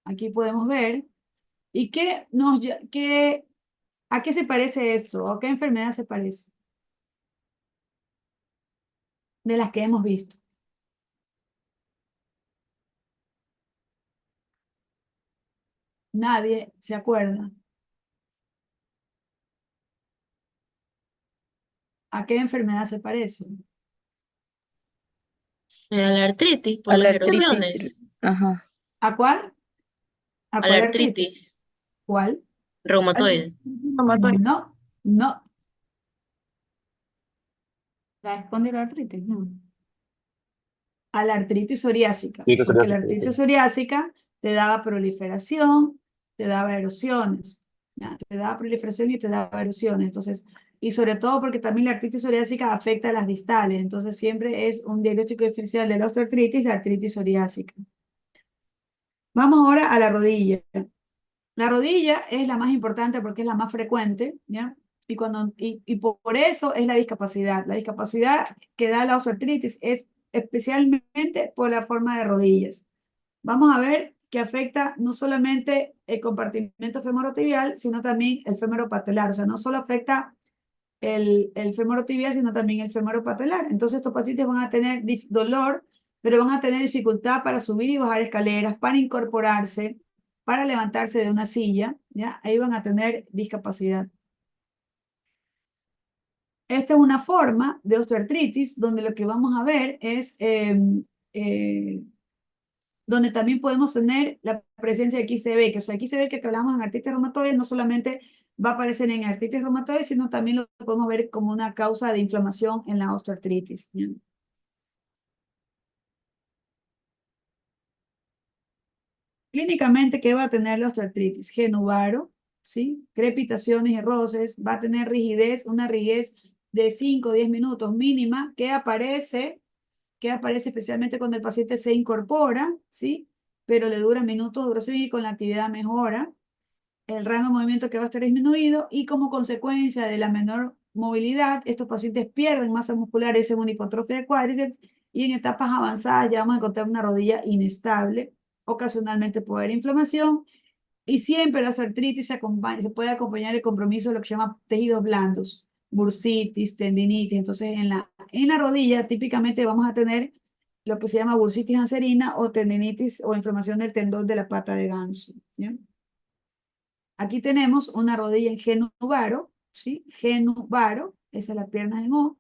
Aquí podemos ver. ¿Y a qué se parece esto? ¿A qué enfermedad se parece? De las que hemos visto. Nadie se acuerda. ¿A qué enfermedad se parece? A la artritis por A la las artritis. erosiones. Ajá. ¿A cuál? ¿A A la cuál artritis? artritis ¿Cuál? reumatoide. No, no. ¿La espondiloartritis? No. A la artritis psoriásica, Sí, que sería porque la así, sí. artritis psoriásica te daba proliferación, te daba erosiones, ¿ya? Te daba proliferación y te daba erosiones. Entonces, y sobre todo porque también la artritis psoriásica afecta a las distales, entonces siempre es un diagnóstico diferencial de la osteoartritis, la artritis psoriásica. Vamos ahora a la rodilla. La rodilla es la más importante porque es la más frecuente, ¿ya? Y por eso es la discapacidad. La discapacidad que da la osteoartritis es especialmente por la forma de rodillas. Vamos a ver que afecta no solamente el compartimento femorotibial, sino también el femoropatelar. O sea, no solo afecta el femorotibial, sino también el femoropatelar. Entonces, estos pacientes van a tener dolor, pero van a tener dificultad para subir y bajar escaleras, para incorporarse, para levantarse de una silla, ¿ya? Ahí van a tener discapacidad. Esta es una forma de osteoartritis donde lo que vamos a ver es donde también podemos tener la presencia de quiste de Baker. O sea, aquí se ve que hablamos en artritis reumatoide, no solamente va a aparecer en artritis reumatoide, sino también lo podemos ver como una causa de inflamación en la osteoartritis. ¿Ya? Clínicamente, ¿qué va a tener la osteoartritis? Genuvaro, ¿sí? Crepitaciones y roces, va a tener rigidez, una rigidez de 5 o 10 minutos mínima, que aparece especialmente cuando el paciente se incorpora, ¿sí? Pero le dura minutos, duración y con la actividad mejora. El rango de movimiento que va a estar disminuido y como consecuencia de la menor movilidad, estos pacientes pierden masa muscular, es una hipotrofia de cuádriceps y en etapas avanzadas ya vamos a encontrar una rodilla inestable. Ocasionalmente puede haber inflamación y siempre la artritis se puede acompañar el compromiso de lo que se llama tejidos blandos, bursitis, tendinitis. Entonces, en la rodilla típicamente vamos a tener lo que se llama bursitis anserina o tendinitis o inflamación del tendón de la pata de ganso. ¿Bien? Aquí tenemos una rodilla en genuvaro, ¿sí? Genuvaro, esa es la pierna en O,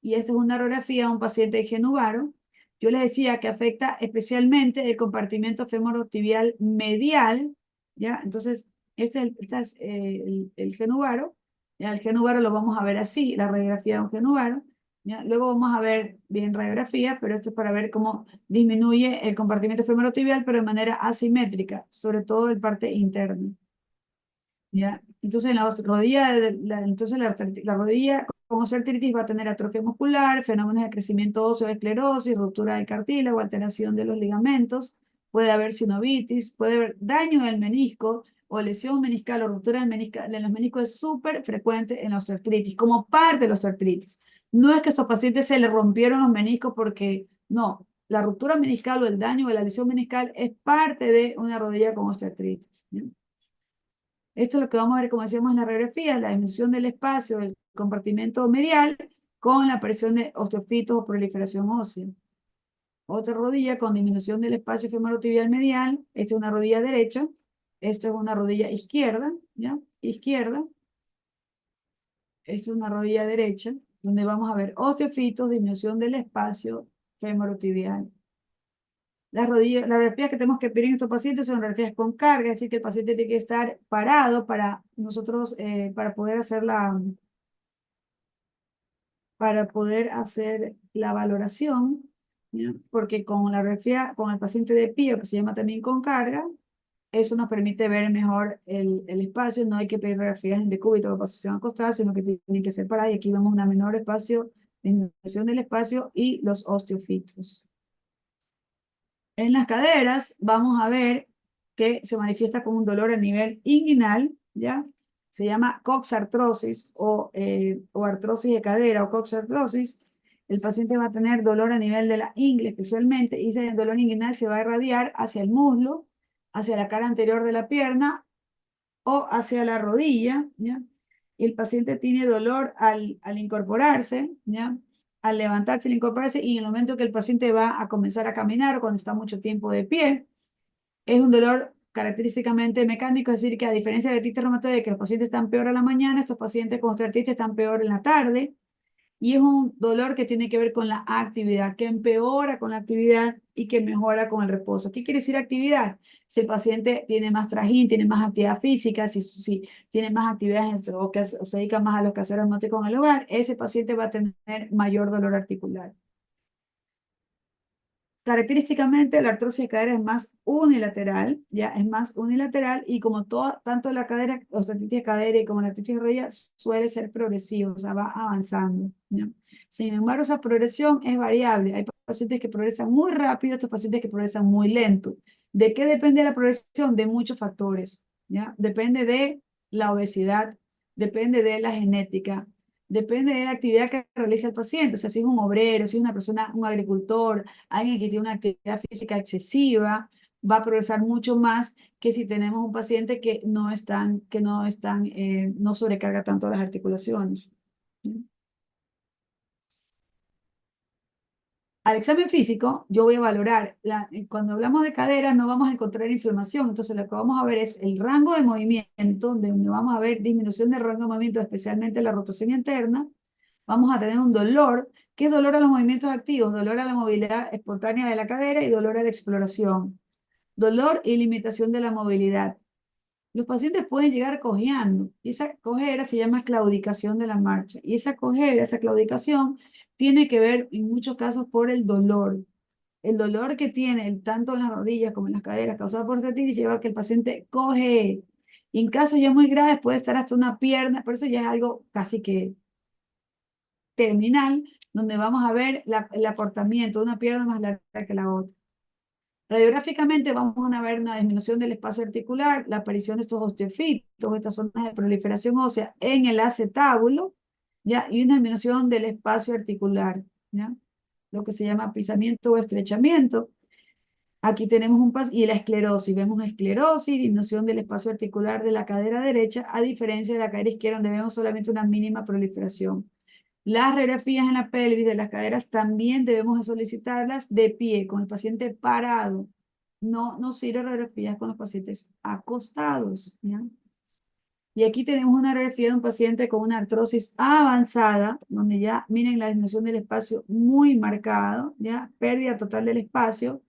y esta es una radiografía de un paciente de genuvaro. Yo les decía que afecta especialmente el compartimento femorotibial medial, ¿ya? Entonces, este es el genuvaro, ¿ya? El genuvaro lo vamos a ver así, la radiografía de un genuvaro, ¿ya? Luego vamos a ver bien radiografía, pero esto es para ver cómo disminuye el compartimento femorotibial, pero de manera asimétrica, sobre todo en parte interna. ¿Ya? Entonces, en la rodilla, entonces la rodilla con osteoartritis va a tener atrofia muscular, fenómenos de crecimiento óseo, esclerosis, ruptura del cartílago, alteración de los ligamentos, puede haber sinovitis, puede haber daño del menisco o lesión meniscal o ruptura de los meniscos es súper frecuente en la osteoartritis, como parte de la osteoartritis. No es que a estos pacientes se les rompieron los meniscos porque, no, la ruptura meniscal o el daño de la lesión meniscal es parte de una rodilla con osteoartritis. ¿Ya? Esto es lo que vamos a ver, como decíamos en la radiografía, la disminución del espacio del compartimento medial con la aparición de osteofitos o proliferación ósea. Otra rodilla con disminución del espacio femorotibial medial. Esta es una rodilla derecha. Esta es una rodilla izquierda, ¿ya? Izquierda. Esta es una rodilla derecha, donde vamos a ver osteofitos, disminución del espacio femorotibial. Las radiografías que tenemos que pedir en estos pacientes son radiografías con carga, es decir, que el paciente tiene que estar parado para nosotros, para poder hacer la valoración, ¿ya? Porque con la radiografía, con el paciente de pie, que se llama también con carga, eso nos permite ver mejor el espacio, no hay que pedir radiografías en decúbito o posición acostada, sino que tienen que ser paradas, y aquí vemos una menor espacio, disminución del espacio y los osteofitos. En las caderas vamos a ver que se manifiesta con un dolor a nivel inguinal, ¿ya? Se llama coxartrosis o artrosis de cadera o coxartrosis. El paciente va a tener dolor a nivel de la ingle especialmente y ese dolor inguinal se va a irradiar hacia el muslo, hacia la cara anterior de la pierna o hacia la rodilla, ¿ya? Y el paciente tiene dolor al incorporarse, ¿ya? Al levantarse, al incorporarse, y en el momento que el paciente va a comenzar a caminar o cuando está mucho tiempo de pie, es un dolor característicamente mecánico, es decir, que a diferencia de la artritis reumatoide, que los pacientes están peor a la mañana, estos pacientes con osteoartritis están peor en la tarde, y es un dolor que tiene que ver con la actividad, que empeora con la actividad y que mejora con el reposo. ¿Qué quiere decir actividad? Si el paciente tiene más trajín, tiene más actividad física, si tiene más actividades o se dedica más a los quehaceres domésticos en el hogar, ese paciente va a tener mayor dolor articular. Característicamente, la artrosis de cadera es más unilateral, ya es más unilateral y como tanto la cadera, osteoartritis de cadera y como la artritis de rodilla suele ser progresivo, o sea, va avanzando, ¿ya? Sin embargo, esa progresión es variable. Hay pacientes que progresan muy rápido, otros pacientes que progresan muy lento. ¿De qué depende la progresión? De muchos factores, ¿ya? Depende de la obesidad, depende de la genética, depende de la actividad que realiza el paciente, o sea, si es un obrero, si es una persona, un agricultor, alguien que tiene una actividad física excesiva, va a progresar mucho más que si tenemos un paciente que no sobrecarga tanto las articulaciones. Al examen físico, yo voy a valorar, cuando hablamos de cadera no vamos a encontrar inflamación, entonces lo que vamos a ver es el rango de movimiento, donde vamos a ver disminución del rango de movimiento, especialmente la rotación interna, vamos a tener un dolor. ¿Qué es dolor a los movimientos activos? Dolor a la movilidad espontánea de la cadera y dolor a la exploración. Dolor y limitación de la movilidad. Los pacientes pueden llegar cojeando, y esa cojera se llama claudicación de la marcha. Y esa cojera, esa claudicación, tiene que ver en muchos casos por el dolor. El dolor que tiene tanto en las rodillas como en las caderas causado por artritis lleva a que el paciente coge. Y en casos ya muy graves puede estar hasta una pierna, por eso ya es algo casi que terminal, donde vamos a ver el acortamiento de una pierna más larga que la otra. Radiográficamente vamos a ver una disminución del espacio articular, la aparición de estos osteofitos, estas zonas de proliferación ósea en el acetábulo, ¿ya? Y una disminución del espacio articular, ¿ya? Lo que se llama pisamiento o estrechamiento. Aquí tenemos y la esclerosis. Vemos esclerosis, disminución del espacio articular de la cadera derecha, a diferencia de la cadera izquierda, donde vemos solamente una mínima proliferación. Las radiografías en la pelvis de las caderas también debemos solicitarlas de pie, con el paciente parado. No sirve radiografías con los pacientes acostados, ¿ya? Y aquí tenemos una radiografía de un paciente con una artrosis avanzada, donde ya miren la disminución del espacio muy marcado, ya pérdida total del espacio,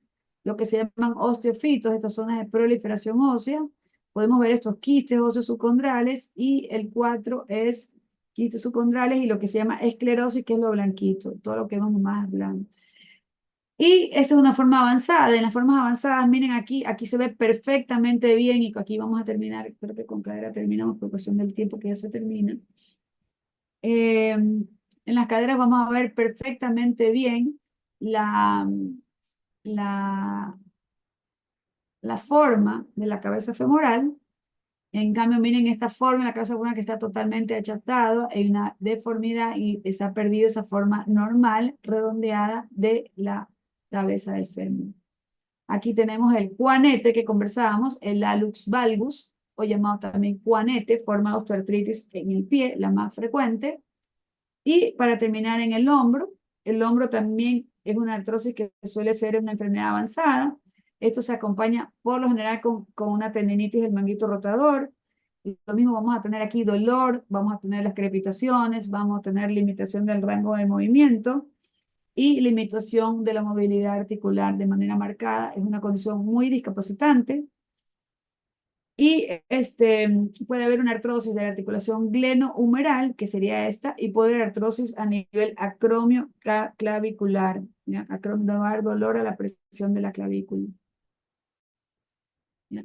lo que se llaman osteofitos, estas zonas de proliferación ósea. Podemos ver estos quistes óseos subcondrales y el 4 es quistes subcondrales y lo que se llama esclerosis, que es lo blanquito, todo lo que vemos más blanco. Y esta es una forma avanzada. En las formas avanzadas, miren aquí se ve perfectamente bien y aquí vamos a terminar, creo que con cadera terminamos por cuestión del tiempo que ya se termina. En las caderas vamos a ver perfectamente bien la forma de la cabeza femoral. En cambio, miren esta forma, la cabeza femoral que está totalmente achatada, hay una deformidad y se ha perdido esa forma normal, redondeada de la cabeza del fémur. Aquí tenemos el juanete que conversábamos, el hallux valgus, o llamado también juanete, forma de osteoartritis en el pie, la más frecuente. Y para terminar en el hombro también es una artrosis que suele ser una enfermedad avanzada. Esto se acompaña por lo general con una tendinitis del manguito rotador. Y lo mismo vamos a tener aquí dolor, vamos a tener las crepitaciones, vamos a tener limitación del rango de movimiento y limitación de la movilidad articular de manera marcada. Es una condición muy discapacitante. Y puede haber una artrosis de la articulación glenohumeral, que sería esta, y puede haber artrosis a nivel acromio clavicular. ¿Ya? Acromio, dar dolor a la presión de la clavícula. ¿Ya?